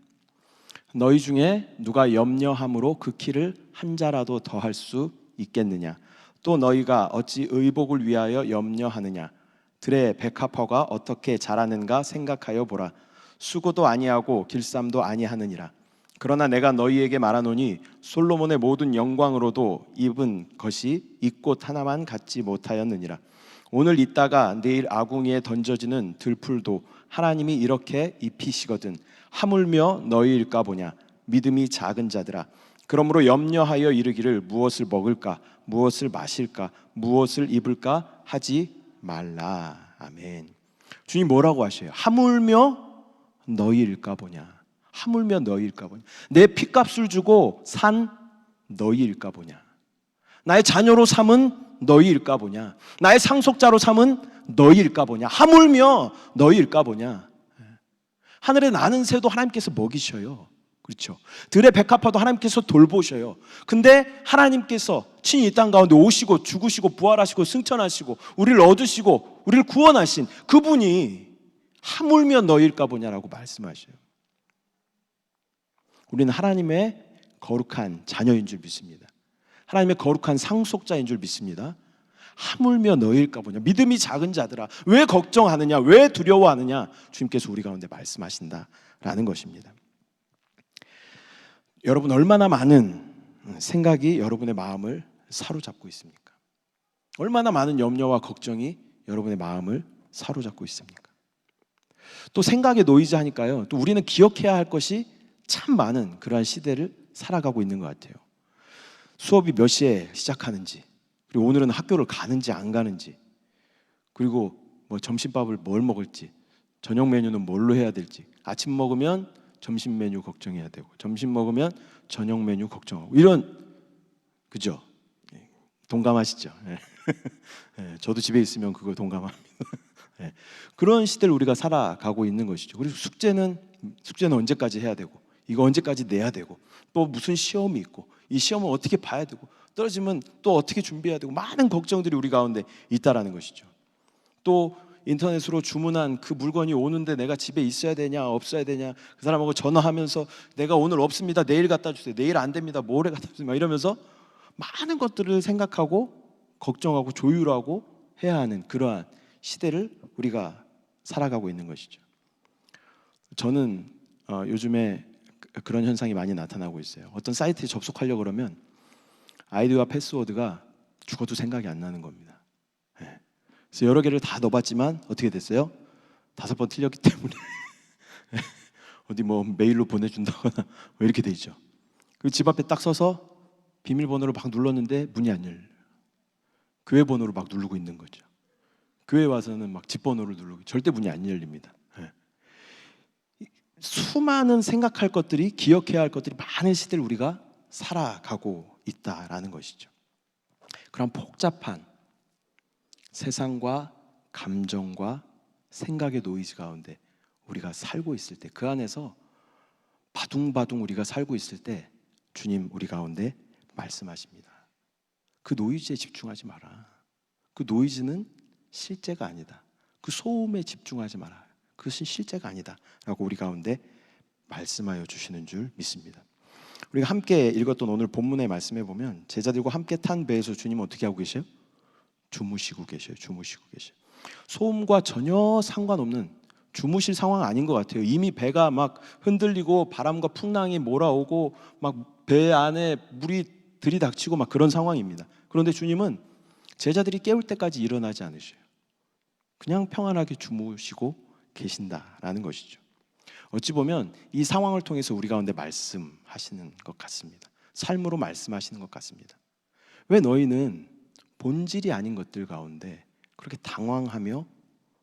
너희 중에 누가 염려함으로 그 키를 한 자라도 더할 수 있겠느냐? 또 너희가 어찌 의복을 위하여 염려하느냐? 들의 백합화가 어떻게 자라는가 생각하여 보라. 수고도 아니하고 길쌈도 아니하느니라. 그러나 내가 너희에게 말하노니 솔로몬의 모든 영광으로도 입은 것이 이 꽃 하나만 갖지 못하였느니라. 오늘 있다가 내일 아궁이에 던져지는 들풀도 하나님이 이렇게 입히시거든 하물며 너희일까 보냐. 믿음이 작은 자들아, 그러므로 염려하여 이르기를 무엇을 먹을까, 무엇을 마실까, 무엇을 입을까 하지 말라. 아멘. 주님 뭐라고 하셔요? 하물며 너희일까 보냐. 하물며 너희일까 보냐. 내 피값을 주고 산 너희일까 보냐. 나의 자녀로 삼은 너희일까 보냐. 나의 상속자로 삼은 너희일까 보냐. 하물며 너희일까 보냐. 하늘에 나는 새도 하나님께서 먹이셔요. 그렇죠. 들의 백합화도 하나님께서 돌보셔요. 근데 하나님께서 친히 이 땅 가운데 오시고 죽으시고 부활하시고 승천하시고 우리를 얻으시고 우리를 구원하신 그분이 하물며 너희일까 보냐라고 말씀하셔요. 우리는 하나님의 거룩한 자녀인 줄 믿습니다. 하나님의 거룩한 상속자인 줄 믿습니다. 하물며 너희일까 보냐. 믿음이 작은 자들아, 왜 걱정하느냐, 왜 두려워하느냐, 주님께서 우리 가운데 말씀하신다라는 것입니다. 여러분, 얼마나 많은 생각이 여러분의 마음을 사로잡고 있습니까? 얼마나 많은 염려와 걱정이 여러분의 마음을 사로잡고 있습니까? 또 생각에 노이즈 하니까요, 또 우리는 기억해야 할 것이 참 많은 그러한 시대를 살아가고 있는 것 같아요. 수업이 몇 시에 시작하는지, 그리고 오늘은 학교를 가는지 안 가는지, 그리고 뭐 점심밥을 뭘 먹을지, 저녁 메뉴는 뭘로 해야 될지, 아침 먹으면 점심 메뉴 걱정해야 되고, 점심 먹으면 저녁 메뉴 걱정하고, 이런, 그죠? 동감하시죠? 저도 집에 있으면 그거 동감합니다. 그런 시대를 우리가 살아가고 있는 것이죠. 그리고 숙제는 언제까지 해야 되고, 이거 언제까지 내야 되고, 또 무슨 시험이 있고, 이 시험을 어떻게 봐야 되고, 떨어지면 또 어떻게 준비해야 되고, 많은 걱정들이 우리 가운데 있다라는 것이죠. 또 인터넷으로 주문한 그 물건이 오는데 내가 집에 있어야 되냐 없어야 되냐, 그 사람하고 전화하면서 내가 오늘 없습니다, 내일 갖다 주세요, 내일 안 됩니다, 모레 갖다 주세요, 막 이러면서 많은 것들을 생각하고 걱정하고 조율하고 해야 하는 그러한 시대를 우리가 살아가고 있는 것이죠. 저는 요즘에 그런 현상이 많이 나타나고 있어요. 어떤 사이트에 접속하려고 그러면 아이디와 패스워드가 죽어도 생각이 안 나는 겁니다. 그래서 여러 개를 다 넣어봤지만 어떻게 됐어요? 5번 틀렸기 때문에 어디 뭐 메일로 보내준다거나 뭐 이렇게 되죠. 그리고 집 앞에 딱 서서 비밀번호를 막 눌렀는데 문이 안 열려요. 교회 번호를 막 누르고 있는 거죠. 교회 와서는 막 집 번호를 누르고 절대 문이 안 열립니다. 수많은 생각할 것들이, 기억해야 할 것들이 많은 시대를 우리가 살아가고 있다라는 것이죠. 그런 복잡한 세상과 감정과 생각의 노이즈 가운데 우리가 살고 있을 때, 그 안에서 바둥바둥 우리가 살고 있을 때 주님 우리 가운데 말씀하십니다. 그 노이즈에 집중하지 마라. 그 노이즈는 실제가 아니다. 그 소음에 집중하지 마라. 그것은 실제가 아니다 라고 우리 가운데 말씀하여 주시는 줄 믿습니다. 우리가 함께 읽었던 오늘 본문의 말씀에 보면 제자들과 함께 탄 배에서 주님은 어떻게 하고 계세요? 주무시고 계셔요. 주무시고 계셔요. 소음과 전혀 상관없는 주무실 상황 아닌 것 같아요. 이미 배가 막 흔들리고 바람과 풍랑이 몰아오고 막 배 안에 물이 들이닥치고 막 그런 상황입니다. 그런데 주님은 제자들이 깨울 때까지 일어나지 않으셔요. 그냥 평안하게 주무시고 계신다라는 것이죠. 어찌 보면 이 상황을 통해서 우리 가운데 말씀하시는 것 같습니다. 삶으로 말씀하시는 것 같습니다. 왜 너희는 본질이 아닌 것들 가운데 그렇게 당황하며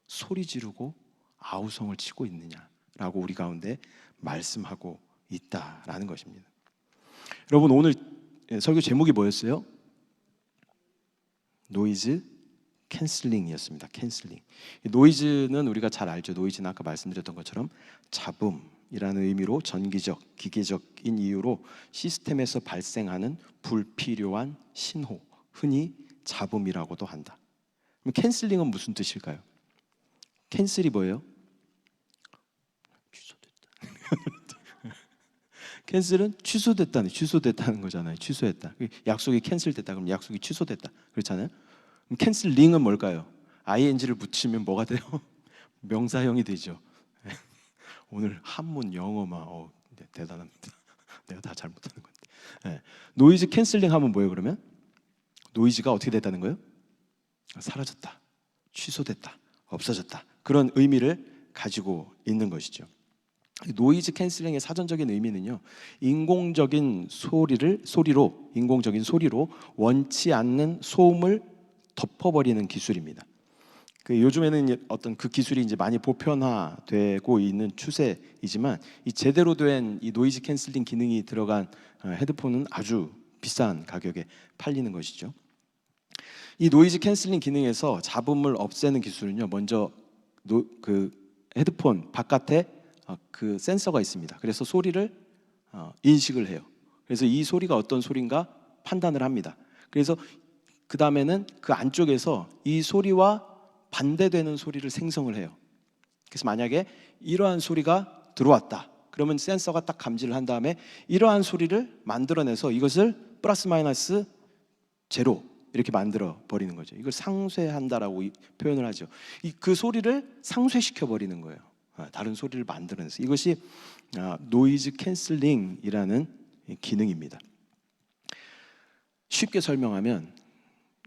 소리 지르고 아우성을 치고 있느냐라고 우리 가운데 말씀하고 있다라는 것입니다. 여러분, 오늘 설교 제목이 뭐였어요? 노이즈 캔슬링이었습니다. 캔슬링. 노이즈는 우리가 잘 알죠. 노이즈는 아까 말씀드렸던 것처럼 잡음이라는 의미로 전기적, 기계적인 이유로 시스템에서 발생하는 불필요한 신호, 흔히 잡음이라고도 한다. 그럼 캔슬링은 무슨 뜻일까요? 캔슬이 뭐예요? 캔슬은 취소됐다는 거잖아요. 취소했다. 약속이 캔슬됐다. 그럼 약속이 취소됐다. 그렇잖아요. 그럼 캔슬링은 뭘까요? ing를 붙이면 뭐가 돼요? 명사형이 되죠. 오늘 한문 영어만 대단합니다. 내가 다 잘못하는 건데. 노이즈 캔슬링 하면 뭐예요? 그러면 노이즈가 어떻게 됐다는 거예요? 사라졌다, 취소됐다, 없어졌다. 그런 의미를 가지고 있는 것이죠. 노이즈 캔슬링의 사전적인 의미는요, 인공적인 소리로 원치 않는 소음을 덮어버리는 기술입니다. 요즘에는 어떤 그 기술이 이제 많이 보편화되고 있는 추세이지만 이 제대로 된 이 노이즈 캔슬링 기능이 들어간 헤드폰은 아주 비싼 가격에 팔리는 것이죠. 이 노이즈 캔슬링 기능에서 잡음을 없애는 기술은요, 먼저 그 헤드폰 바깥에 그 센서가 있습니다. 그래서 소리를 인식을 해요. 그래서 이 소리가 어떤 소리인가 판단을 합니다. 그래서 그 다음에는 그 안쪽에서 이 소리와 반대되는 소리를 생성을 해요. 그래서 만약에 이러한 소리가 들어왔다, 그러면 센서가 딱 감지를 한 다음에 이러한 소리를 만들어내서 이것을 플러스 마이너스 제로 이렇게 만들어 버리는 거죠. 이걸 상쇄한다라고 표현을 하죠. 그 소리를 상쇄시켜 버리는 거예요. 다른 소리를 만들어내서. 이것이 노이즈 캔슬링이라는 기능입니다. 쉽게 설명하면,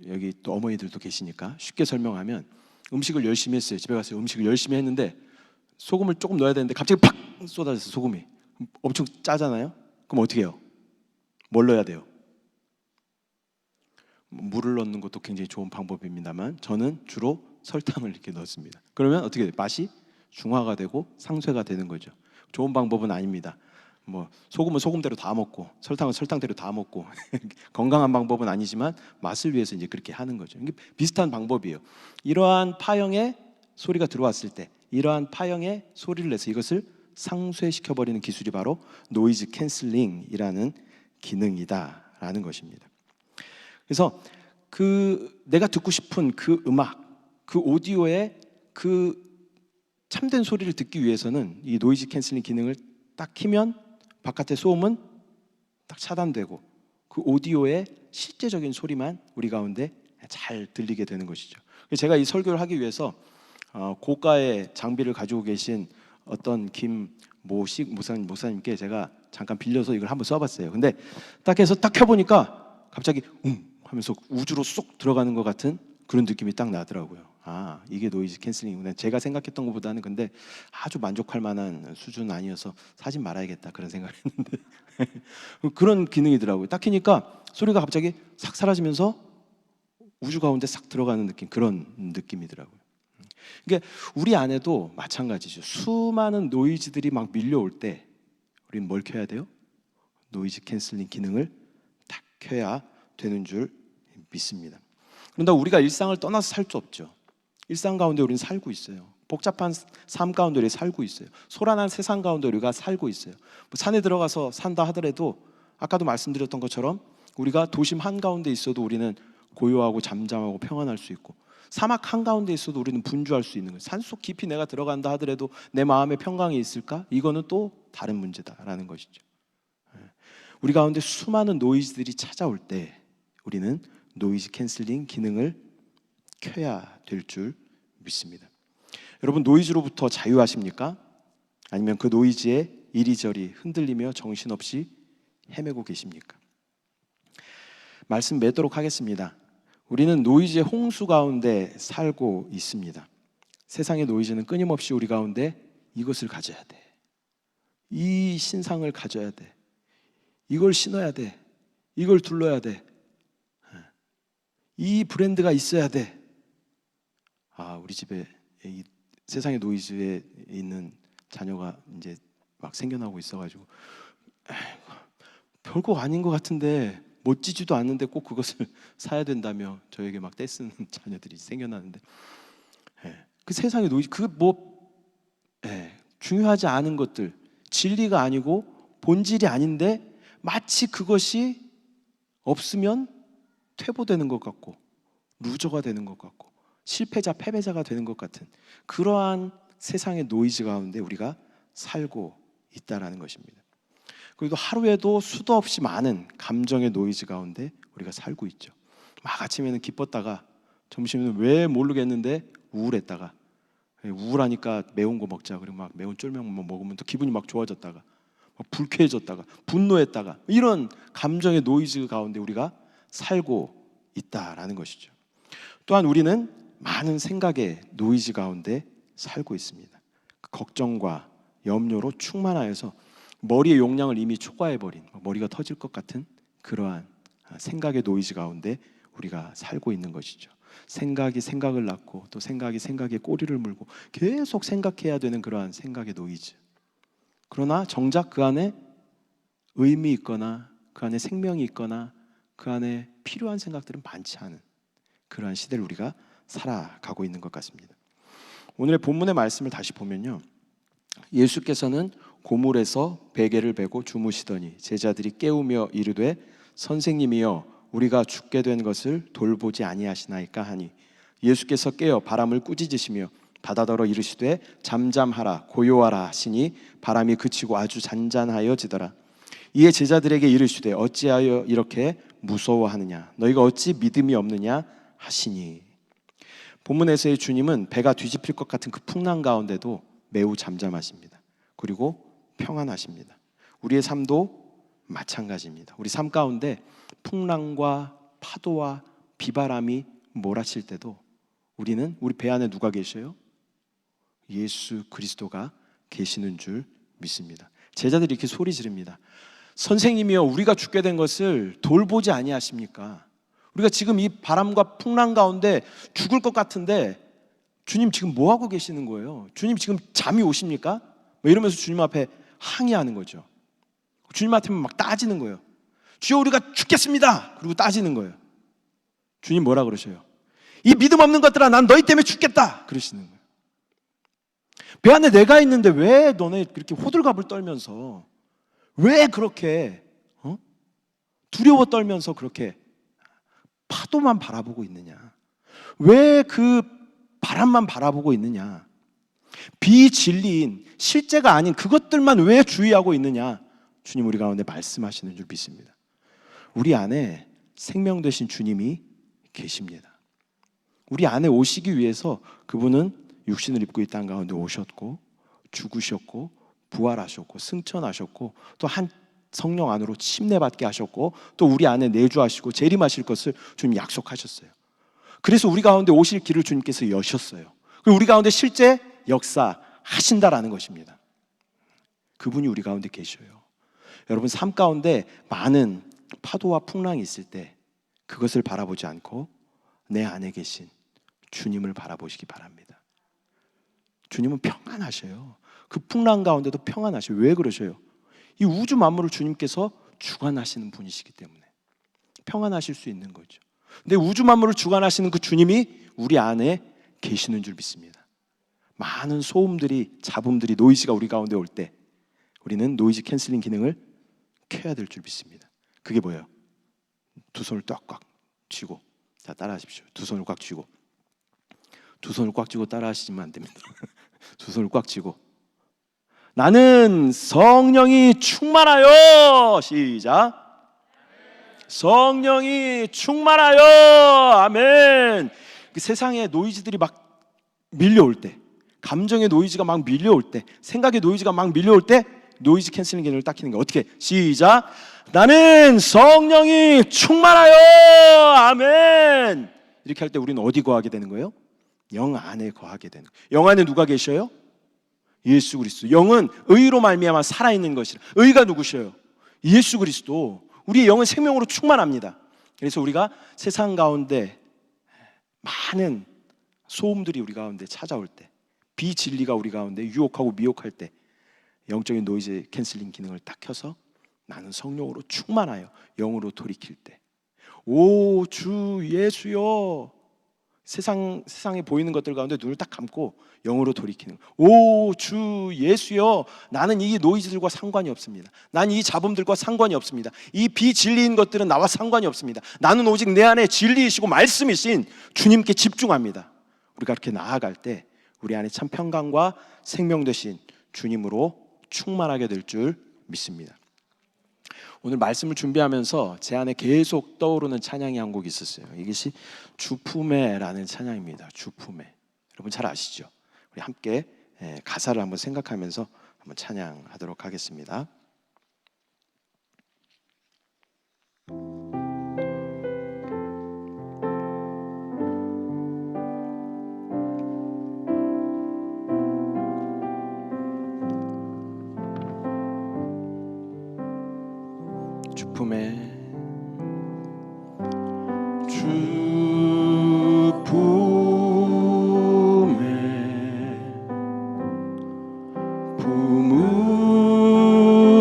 여기 또 어머니들도 계시니까 쉽게 설명하면, 음식을 열심히 했어요. 집에 가서 음식을 열심히 했는데 소금을 조금 넣어야 되는데 갑자기 팍 쏟아졌어요. 소금이 엄청 짜잖아요. 그럼 어떻게 해요? 뭘 넣어야 돼요? 물을 넣는 것도 굉장히 좋은 방법입니다만 저는 주로 설탕을 이렇게 넣습니다. 그러면 어떻게 돼요? 맛이 중화가 되고 상쇄가 되는 거죠. 좋은 방법은 아닙니다. 뭐 소금은 소금대로 다 먹고 설탕은 설탕대로 다 먹고 건강한 방법은 아니지만 맛을 위해서 이제 그렇게 하는 거죠. 이게 비슷한 방법이에요. 이러한 파형의 소리가 들어왔을 때 이러한 파형의 소리를 내서 이것을 상쇄시켜 버리는 기술이 바로 노이즈 캔슬링이라는 기능이다라는 것입니다. 그래서 내가 듣고 싶은 그 음악, 그 오디오의 그 참된 소리를 듣기 위해서는 이 노이즈 캔슬링 기능을 딱 키면 바깥의 소음은 딱 차단되고 그 오디오의 실제적인 소리만 우리 가운데 잘 들리게 되는 것이죠. 제가 이 설교를 하기 위해서 고가의 장비를 가지고 계신 어떤 김모식 목사님께 제가 잠깐 빌려서 이걸 한번 써봤어요. 근데 딱 해서 딱 켜보니까 갑자기 하면서 우주로 쏙 들어가는 것 같은 그런 느낌이 딱 나더라고요. 이게 노이즈 캔슬링이구나. 제가 생각했던 것보다는 근데 아주 만족할 만한 수준 아니어서 사지 말아야겠다 그런 생각을 했는데 그런 기능이더라고요. 딱 켜니까 소리가 갑자기 싹 사라지면서 우주 가운데 싹 들어가는 느낌, 그런 느낌이더라고요. 그러니까 우리 안에도 마찬가지죠. 수많은 노이즈들이 막 밀려올 때 우리는 뭘 켜야 돼요? 노이즈 캔슬링 기능을 딱 켜야 되는 줄 믿습니다. 그런데 우리가 일상을 떠나서 살 수 없죠. 일상 가운데 우리는 살고 있어요. 복잡한 삶 가운데 우리 살고 있어요. 소란한 세상 가운데 우리가 살고 있어요. 산에 들어가서 산다 하더라도 아까도 말씀드렸던 것처럼 우리가 도심 한가운데 있어도 우리는 고요하고 잠잠하고 평안할 수 있고, 사막 한가운데 있어도 우리는 분주할 수 있는 거예요. 산속 깊이 내가 들어간다 하더라도 내 마음에 평강이 있을까? 이거는 또 다른 문제다라는 것이죠. 우리 가운데 수많은 노이즈들이 찾아올 때 우리는 노이즈 캔슬링 기능을 켜야 될 줄 믿습니다. 여러분, 노이즈로부터 자유하십니까? 아니면 그 노이즈에 이리저리 흔들리며 정신없이 헤매고 계십니까? 말씀 맺도록 하겠습니다. 우리는 노이즈의 홍수 가운데 살고 있습니다. 세상의 노이즈는 끊임없이 우리 가운데 이것을 가져야 돼, 이 신상을 가져야 돼, 이걸 신어야 돼, 이걸 둘러야 돼, 이 브랜드가 있어야 돼. 우리 집에 이 세상의 노이즈에 있는 자녀가 이제 막 생겨나고 있어가지고 별거 아닌 것 같은데 멋지지도 않는데 꼭 그것을 사야 된다며 저에게 막 떼쓰는 자녀들이 생겨나는데, 그 세상의 노이즈, 중요하지 않은 것들, 진리가 아니고 본질이 아닌데 마치 그것이 없으면 퇴보되는 것 같고 루저가 되는 것 같고 실패자, 패배자가 되는 것 같은 그러한 세상의 노이즈 가운데 우리가 살고 있다라는 것입니다. 그리고 하루에도 수도 없이 많은 감정의 노이즈 가운데 우리가 살고 있죠. 막 아침에는 기뻤다가 점심에는 왜 모르겠는데 우울했다가, 우울하니까 매운 거 먹자 그리고 막 매운 쫄면 먹으면 또 기분이 막 좋아졌다가 막 불쾌해졌다가 분노했다가, 이런 감정의 노이즈 가운데 우리가 살고 있다라는 것이죠. 또한 우리는 많은 생각의 노이즈 가운데 살고 있습니다. 걱정과 염려로 충만하여서 머리의 용량을 이미 초과해버린, 머리가 터질 것 같은 그러한 생각의 노이즈 가운데 우리가 살고 있는 것이죠. 생각이 생각을 낳고 또 생각이 생각에 꼬리를 물고 계속 생각해야 되는 그러한 생각의 노이즈. 그러나 정작 그 안에 의미 있거나 그 안에 생명이 있거나 그 안에 필요한 생각들은 많지 않은 그러한 시대를 우리가 살아가고 있는 것 같습니다. 오늘의 본문의 말씀을 다시 보면요, 예수께서는 고물에서 베개를 베고 주무시더니 제자들이 깨우며 이르되 선생님이여 우리가 죽게 된 것을 돌보지 아니하시나이까 하니, 예수께서 깨어 바람을 꾸짖으시며 바다더러 이르시되 잠잠하라 고요하라 하시니 바람이 그치고 아주 잔잔하여지더라. 이에 제자들에게 이르시되 어찌하여 이렇게 무서워하느냐, 너희가 어찌 믿음이 없느냐 하시니. 본문에서의 주님은 배가 뒤집힐 것 같은 그 풍랑 가운데도 매우 잠잠하십니다. 그리고 평안하십니다. 우리의 삶도 마찬가지입니다. 우리 삶 가운데 풍랑과 파도와 비바람이 몰아칠 때도 우리는 우리 배 안에 누가 계셔요? 예수 그리스도가 계시는 줄 믿습니다. 제자들이 이렇게 소리 지릅니다. 선생님이여 우리가 죽게 된 것을 돌보지 아니하십니까? 우리가 지금 이 바람과 풍랑 가운데 죽을 것 같은데 주님 지금 뭐 하고 계시는 거예요? 주님 지금 잠이 오십니까? 뭐 이러면서 주님 앞에 항의하는 거죠. 주님 앞에 막 따지는 거예요. 주여 우리가 죽겠습니다. 그리고 따지는 거예요. 주님 뭐라 그러셔요? 이 믿음 없는 것들아 난 너희 때문에 죽겠다 그러시는 거예요. 배 안에 내가 있는데 왜 너네 그렇게 호들갑을 떨면서 왜 그렇게 두려워 떨면서 그렇게 파도만 바라보고 있느냐? 왜 그 바람만 바라보고 있느냐? 비진리인 실제가 아닌 그것들만 왜 주의하고 있느냐? 주님 우리 가운데 말씀하시는 줄 믿습니다. 우리 안에 생명 되신 주님이 계십니다. 우리 안에 오시기 위해서 그분은 육신을 입고 이 땅 가운데 오셨고 죽으셨고 부활하셨고 승천하셨고 또 한 성령 안으로 침례받게 하셨고 또 우리 안에 내주하시고 재림하실 것을 주님 약속하셨어요. 그래서 우리 가운데 오실 길을 주님께서 여셨어요. 그리고 우리 가운데 실제 역사하신다라는 것입니다. 그분이 우리 가운데 계셔요. 여러분 삶 가운데 많은 파도와 풍랑이 있을 때 그것을 바라보지 않고 내 안에 계신 주님을 바라보시기 바랍니다. 주님은 평안하셔요. 그 풍랑 가운데도 평안하셔요. 왜 그러셔요? 이 우주 만물을 주님께서 주관하시는 분이시기 때문에 평안하실 수 있는 거죠. 근데 우주 만물을 주관하시는 그 주님이 우리 안에 계시는 줄 믿습니다. 많은 소음들이, 잡음들이, 노이즈가 우리 가운데 올 때 우리는 노이즈 캔슬링 기능을 켜야 될 줄 믿습니다. 그게 뭐예요? 두 손을 꽉꽉 쥐고, 자 따라하십시오. 두 손을 꽉 쥐고, 두 손을 꽉 쥐고 따라하시면 안 됩니다. 두 손을 꽉 쥐고 나는 성령이 충만하여, 시작. 성령이 충만하여, 아멘. 그 세상의 노이즈들이 막 밀려올 때, 감정의 노이즈가 막 밀려올 때, 생각의 노이즈가 막 밀려올 때 노이즈 캔슬링 기능을 딱 켜는 게 어떻게? 시작. 나는 성령이 충만하여, 아멘. 이렇게 할 때 우리는 어디 거하게 되는 거예요? 영 안에 거하게 되는 거예요. 영 안에 누가 계셔요? 예수 그리스도. 영은 의로 말미암아 살아있는 것이라. 의가 누구셔요? 예수 그리스도. 우리의 영은 생명으로 충만합니다. 그래서 우리가 세상 가운데 많은 소음들이 우리 가운데 찾아올 때, 비진리가 우리 가운데 유혹하고 미혹할 때 영적인 노이즈 캔슬링 기능을 딱 켜서 나는 성령으로 충만하여 영으로 돌이킬 때, 오 주 예수여, 세상에 보이는 것들 가운데 눈을 딱 감고 영으로 돌이키는 거예요. 오 주 예수여, 나는 이 노이즈들과 상관이 없습니다. 난 이 잡음들과 상관이 없습니다. 이 비진리인 것들은 나와 상관이 없습니다. 나는 오직 내 안에 진리이시고 말씀이신 주님께 집중합니다. 우리가 그렇게 나아갈 때 우리 안에 참 평강과 생명 되신 주님으로 충만하게 될 줄 믿습니다. 오늘 말씀을 준비하면서 제 안에 계속 떠오르는 찬양이 한 곡 있었어요. 이것이 주품에라는 찬양입니다. 주품에. 여러분 잘 아시죠? 우리 함께 가사를 한번 생각하면서 한번 찬양하도록 하겠습니다. 주품에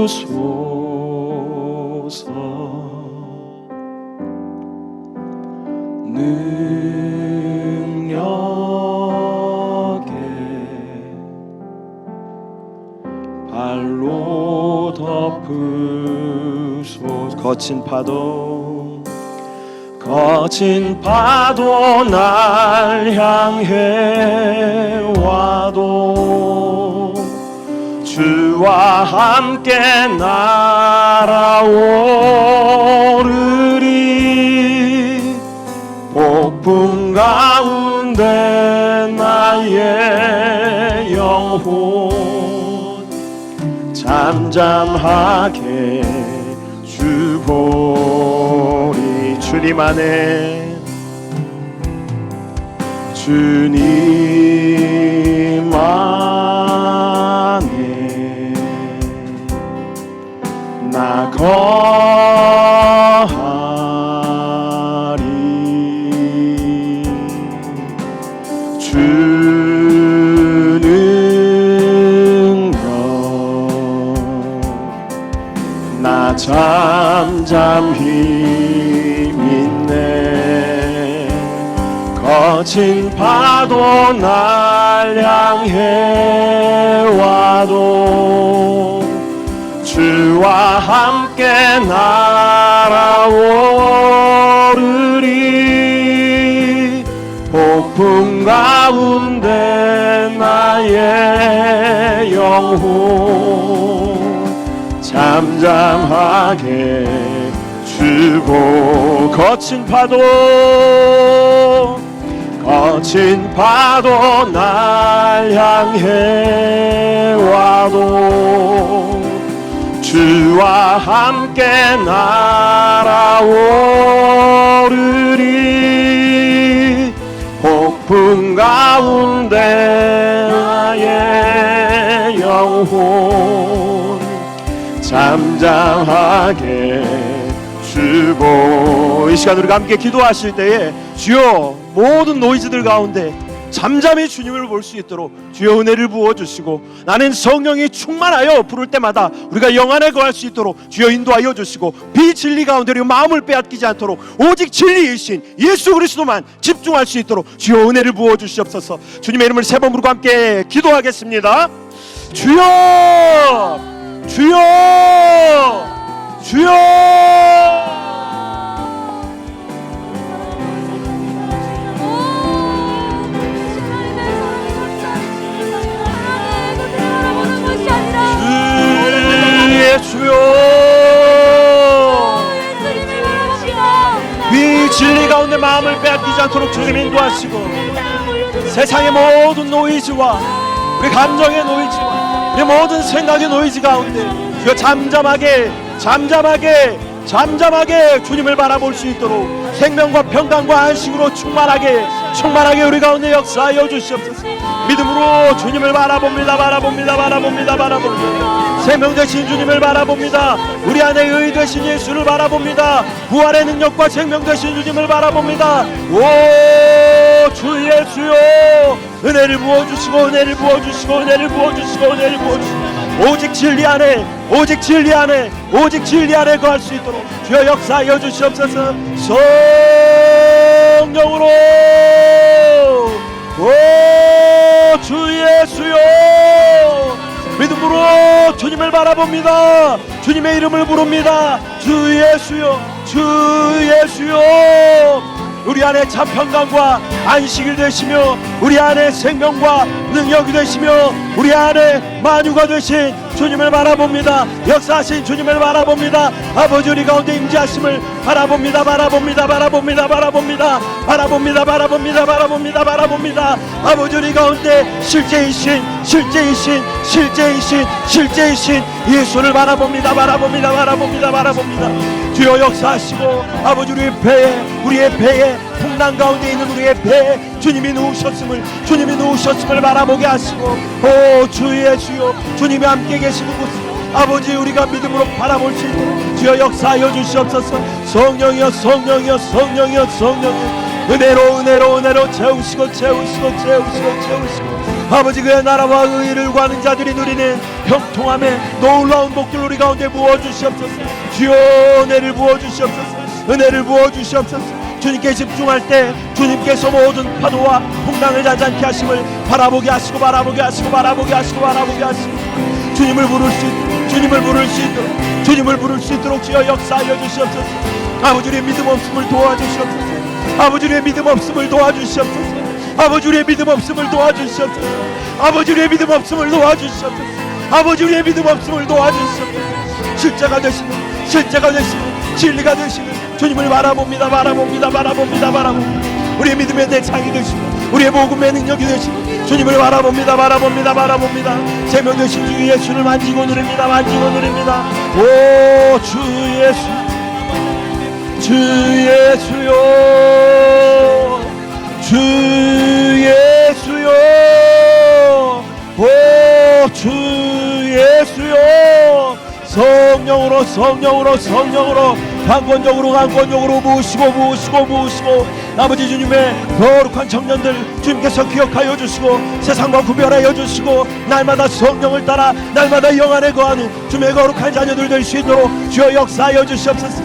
품으소서 능력에 발로 덮으소서. 거친 파도 날 향해 와도 주와 함께 날아오르리. 폭풍 가운데 나의 영혼 잠잠하게 주보리. 주님 안에 나 거하리. 주 능력 나 잠잠히 믿네. 거친 파도 날 향해 와도 주와 함께 날아오르리. 폭풍 가운데 나의 영혼 잠잠하게 주고. 거친 파도 날 향해 와도 주와 함께 날아오르리. 폭풍 가운데 나의 영혼 잠잠하게 주보. 이 시간 우리가 함께 기도하실 때에 주여 모든 노이즈들 가운데 잠잠히 주님을 볼 수 있도록 주여 은혜를 부어주시고, 나는 성령이 충만하여 부를 때마다 우리가 영 안에 거할 수 있도록 주여 인도하여 주시고, 비진리 가운데 우리 마음을 빼앗기지 않도록 오직 진리이신 예수 그리스도만 집중할 수 있도록 주여 은혜를 부어주시옵소서. 주님의 이름을 세 번 부르고 함께 기도하겠습니다. 주여 주여 주여. 주여 비진리 가운데 마음을 빼앗기지 않도록 주님 인도하시고, 세상의 모든 노이즈와 우리 감정의 노이즈와 우리 모든 생각의 노이즈 가운데 주여 잠잠하게 주님을 바라볼 수 있도록 생명과 평강과 안식으로 충만하게 우리 가운데 역사하여 주시옵소서. 믿음으로 주님을 바라봅니다. 생명 되신 주님을 바라봅니다. 우리 안에 의 되신 예수를 바라봅니다. 부활의 능력과 생명 되신 주님을 바라봅니다. 오 주 예수여, 은혜를 부어주시고 오직 진리 안에 오직 진리 안에 거할 수 있도록 주여 역사하여 주시옵소서. 성령으로 주 예수여, 믿음으로 주님을 바라봅니다. 주님의 이름을 부릅니다. 주 예수여, 주 예수여. 우리 안에 참 평강과 안식이 되시며 우리 안에 생명과 능력이 되시며 우리 안에 만유가 되신 주님을 바라봅니다. 역사하신 주님을 바라봅니다. 아버지 우리 가운데 임재하심을 바라봅니다. 바라봅니다. 아버지 우리 가운데 실제이신 예수를 바라봅니다. 주여 역사하시고 아버지 우리의 배에 풍랑 가운데 있는 우리의 배에 주님이 누우셨음을 바라보게 하시고, 오 주 예수여, 주님이 함께 계시는 곳 아버지 우리가 믿음으로 바라볼 수 있도록 주여 역사하여 주시옵소서. 성령이여 은혜로 채우시고 아버지 그의 나라와 의를 구하는 자들이 누리는 형통함에 놀라운 복들 우리 가운데 부어주시옵소서. 주여 은혜를 부어주시옵소서. 주님께 집중할 때 주님께서 모든 파도와 풍랑을 자지 않게 하심을 바라보게 하시고 주님을 부를 수 있도록 주여 역사하여 주시옵소서. 아버지 우리의 믿음 없음을 도와주시옵소서. 아버지 우리의 믿음 없음을 도와주시옵소서. 실제가 되시는 진리가 되시는 주님을 바라봅니다. 우리의 믿음의 대상이 되시고 우리의 복음의 능력이 되시고 주님을 바라봅니다. 생명 되신 주 예수를 만지고 누립니다. 오 주 예수요, 오 주 예수요. 성령으로 강권적으로 부으시고 아버지 주님의 거룩한 청년들 주님께서 기억하여 주시고 세상과 구별하여 주시고 날마다 성령을 따라 날마다 영 안에 거하는 주님의 거룩한 자녀들 될 수 있도록 주여 역사하여 주시옵소서.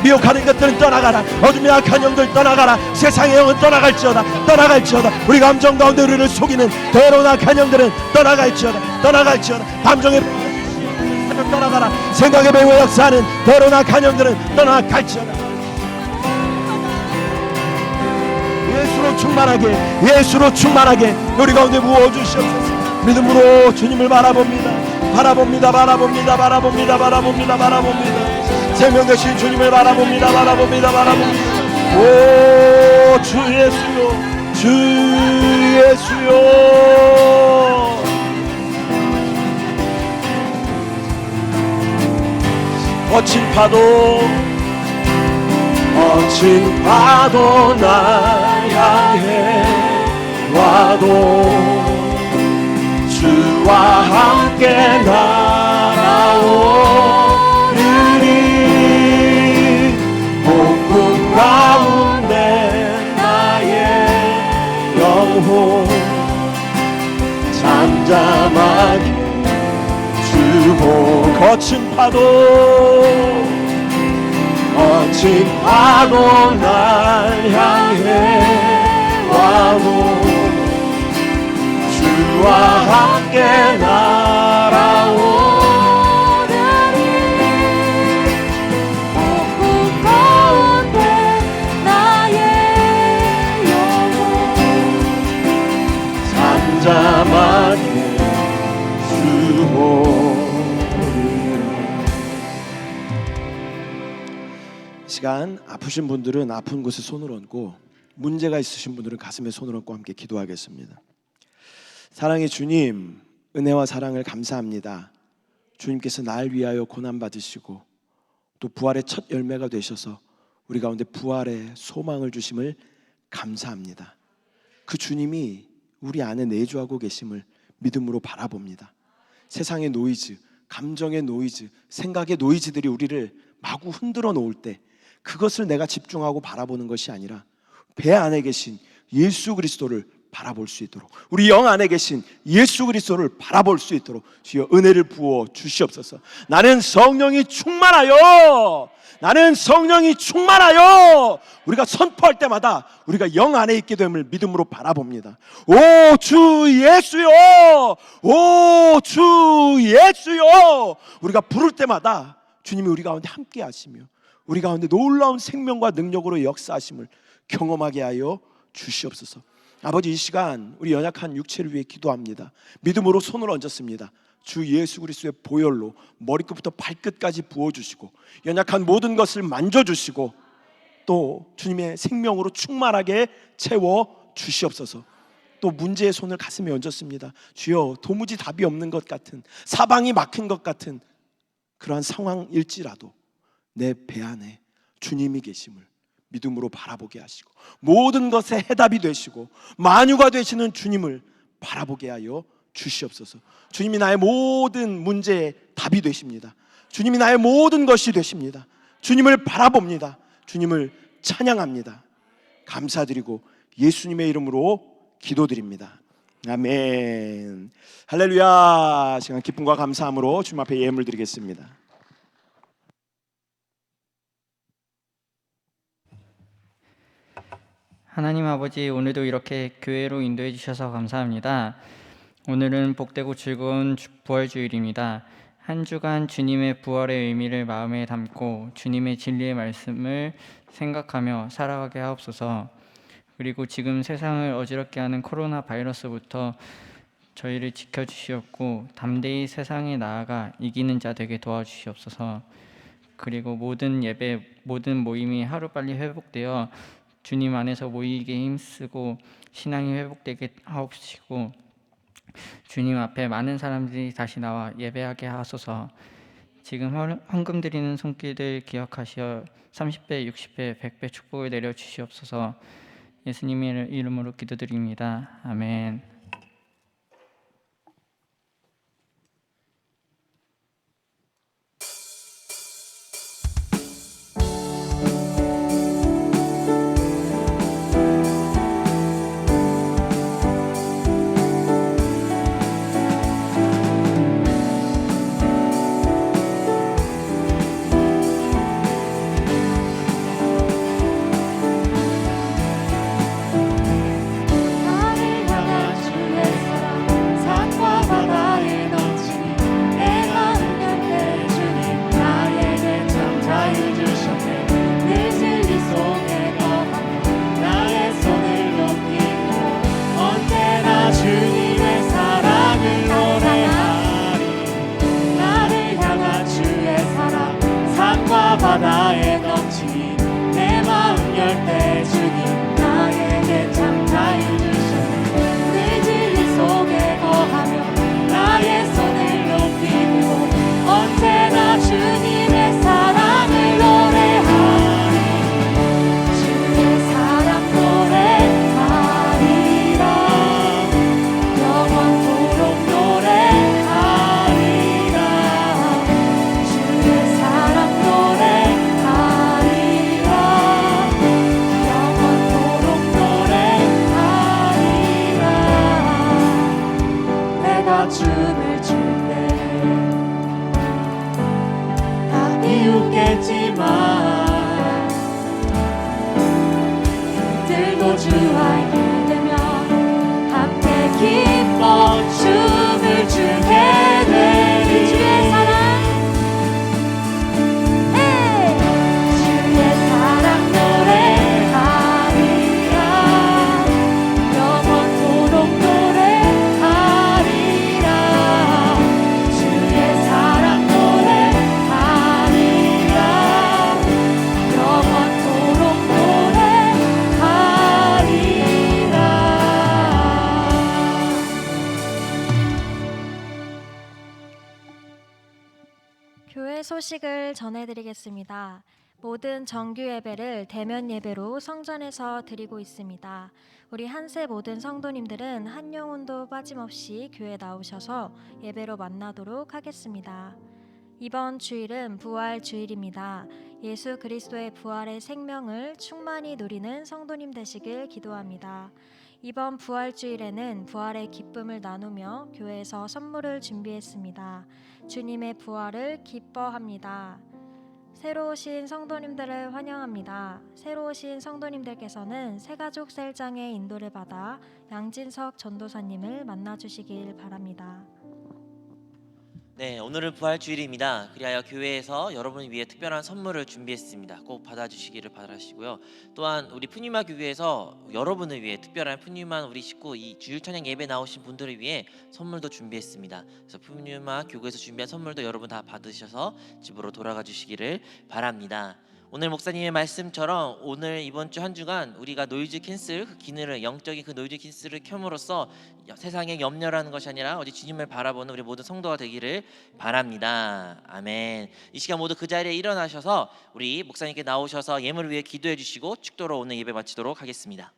미혹하는 것들은 떠나가라. 어둠의 악한 영들 떠나가라. 세상의 영은 떠나갈지어다. 우리 감정 가운데 우리를 속이는 더러운 악한 영들은 떠나갈지어다. 감정의 떠나가라. 생각의 배후에 역사하는 더러운 악한 영들은 떠나갈지어다. 예수로 충만하게 우리 가운데 부어주시옵소서. 믿음으로 주님을 바라봅니다. 생명 되신 주님을 바라봅니다. 오 주 예수요. 거친 파도 날 향해 와도 주와 함께 날아오르리. 폭풍 가운데 나의 영혼 잠잠하게 주고 거친 파도 날 향해 와도 주와 함께 날아오르리. 폭풍 가운데 나의 영혼 잠잠하게 주오리. 시간 아프신 분들은 아픈 곳에 손을 얹고 문제가 있으신 분들은 가슴에 손을 얹고 함께 기도하겠습니다. 사랑의 주님, 은혜와 사랑을 감사합니다. 주님께서 날 위하여 고난받으시고 또 부활의 첫 열매가 되셔서 우리 가운데 부활의 소망을 주심을 감사합니다. 그 주님이 우리 안에 내주하고 계심을 믿음으로 바라봅니다. 세상의 노이즈, 감정의 노이즈, 생각의 노이즈들이 우리를 마구 흔들어 놓을 때 그것을 내가 집중하고 바라보는 것이 아니라 배 안에 계신 예수 그리스도를 바라볼 수 있도록, 우리 영 안에 계신 예수 그리스도를 바라볼 수 있도록 주여 은혜를 부어 주시옵소서. 나는 성령이 충만하여, 나는 성령이 충만하여, 우리가 선포할 때마다 우리가 영 안에 있게 됨을 믿음으로 바라봅니다. 오 주 예수여, 오 주 예수여, 우리가 부를 때마다 주님이 우리 가운데 함께 하시며 우리 가운데 놀라운 생명과 능력으로 역사하심을 경험하게 하여 주시옵소서. 아버지, 이 시간 우리 연약한 육체를 위해 기도합니다. 믿음으로 손을 얹었습니다. 주 예수 그리스도의 보혈로 머리끝부터 발끝까지 부어주시고 연약한 모든 것을 만져주시고 또 주님의 생명으로 충만하게 채워 주시옵소서. 또 문제의 손을 가슴에 얹었습니다. 주여, 도무지 답이 없는 것 같은, 사방이 막힌 것 같은 그러한 상황일지라도 내 배 안에 주님이 계심을 믿음으로 바라보게 하시고 모든 것에 해답이 되시고 만유가 되시는 주님을 바라보게 하여 주시옵소서. 주님이 나의 모든 문제의 답이 되십니다. 주님이 나의 모든 것이 되십니다. 주님을 바라봅니다. 주님을 찬양합니다. 감사드리고 예수님의 이름으로 기도드립니다. 아멘. 할렐루야. 시간 기쁨과 감사함으로 주님 앞에 예물 드리겠습니다. 하나님 아버지, 오늘도 이렇게 교회로 인도해 주셔서 감사합니다. 오늘은 복되고 즐거운 부활주일입니다. 한 주간 주님의 부활의 의미를 마음에 담고 주님의 진리의 말씀을 생각하며 살아가게 하옵소서. 그리고 지금 세상을 어지럽게 하는 코로나 바이러스부터 저희를 지켜주시옵고 담대히 세상에 나아가 이기는 자 되게 도와주시옵소서. 그리고 모든 예배, 모든 모임이 하루빨리 회복되어 주님 안에서 모이게 힘쓰고 신앙이 회복되게 하옵시고 주님 앞에 많은 사람들이 다시 나와 예배하게 하소서. 지금 헌금 드리는 손길들 기억하시어 30배, 60배, 100배 축복을 내려주시옵소서. 예수님의 이름으로 기도드립니다. 아멘. 바다에 넘치니 내 마음 열 때 주님 나에게 참 자유 주셨네. 늘 진리 속에 거하며 나의 손을 높이 들고 언제나 주님의 사랑을 노래하리. 주의 사랑 노래하리라. 영원토록 노래하리라. 주의 사랑 춤을 출 때 다 비웃겠지만 들고 주 알게 되면 함께 기뻐 춤을 추게 되리. 주의 사랑, 주의 사랑 노래하리라. 영원토록 교회 소식을 전해드리겠습니다. 모든 정규 예배를 대면 예배로 성전에서 드리고 있습니다. 우리 한세 모든 성도님들은 한 영혼도 빠짐없이 교회에 나오셔서 예배로 만나도록 하겠습니다. 이번 주일은 부활 주일입니다. 예수 그리스도의 부활의 생명을 충만히 누리는 성도님 되시길 기도합니다. 이번 부활주일에는 부활의 기쁨을 나누며 교회에서 선물을 준비했습니다. 주님의 부활을 기뻐합니다. 새로 오신 성도님들을 환영합니다. 새로 오신 성도님들께서는 새가족 셀장의 인도를 받아 양진석 전도사님을 만나주시길 바랍니다. 네, 오늘은 부활주일입니다. 그리하여 교회에서 여러분을 위해 특별한 선물을 준비했습니다. 꼭 받아주시기를 바라시고요. 또한 우리 푸뉴마 교회에서 여러분을 위해 특별한 푸뉴마 우리 식구 이 주일 찬양 예배 나오신 분들을 위해 선물도 준비했습니다. 그래서 푸뉴마 교회에서 준비한 선물도 여러분 다 받으셔서 집으로 돌아가 주시기를 바랍니다. 오늘 목사님의 말씀처럼 오늘 이번 주 한 주간 우리가 노이즈 캔슬 그 기능을 영적인 그 노이즈 캔슬을 켬으로써 세상에 염려라는 것이 아니라 어디 주님을 바라보는 우리 모든 성도가 되기를 바랍니다. 아멘. 이 시간 모두 그 자리에 일어나셔서 우리 목사님께 나오셔서 예물을 위해 기도해 주시고 축도로 오늘 예배 마치도록 하겠습니다.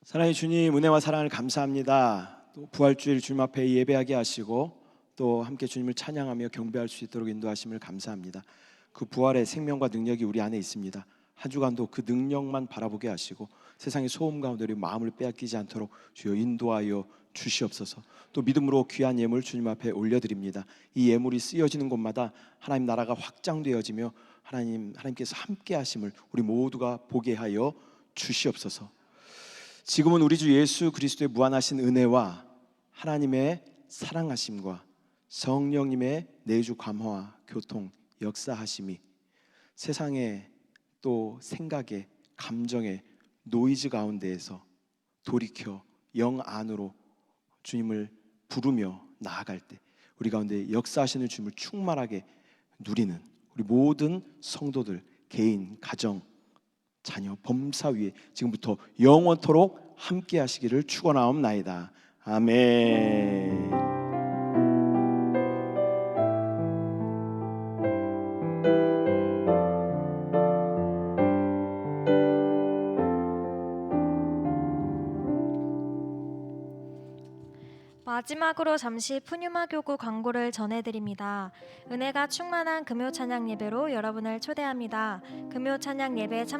사랑의 주님, 은혜와 사랑을 감사합니다. 또 부활주일 주님 앞에 예배하게 하시고 또 함께 주님을 찬양하며 경배할 수 있도록 인도하심을 감사합니다. 그 부활의 생명과 능력이 우리 안에 있습니다. 한 주간도 그 능력만 바라보게 하시고 세상의 소음 가운데 우리 마음을 빼앗기지 않도록 주여 인도하여 주시옵소서. 또 믿음으로 귀한 예물 주님 앞에 올려드립니다. 이 예물이 쓰여지는 곳마다 하나님 나라가 확장되어지며 하나님께서 함께 하심을 우리 모두가 보게 하여 주시옵소서. 지금은 우리 주 예수 그리스도의 무한하신 은혜와 하나님의 사랑하심과 성령님의 내주 감화와 교통 역사하심이 세상의 또 생각의 감정의 노이즈 가운데에서 돌이켜 영 안으로 주님을 부르며 나아갈 때 우리 가운데 역사하시는 주님을 충만하게 누리는 우리 모든 성도들 개인, 가정, 자녀, 범사 위에 지금부터 영원토록 함께 하시기를 축원하옵나이다. 아멘. 마지막으로 잠시 푸뉴마 교구 광고를 전해드립니다. 은혜가 충만한 금요 찬양 예배로 여러분을 초대합니다. 금요 찬양 예배에 참석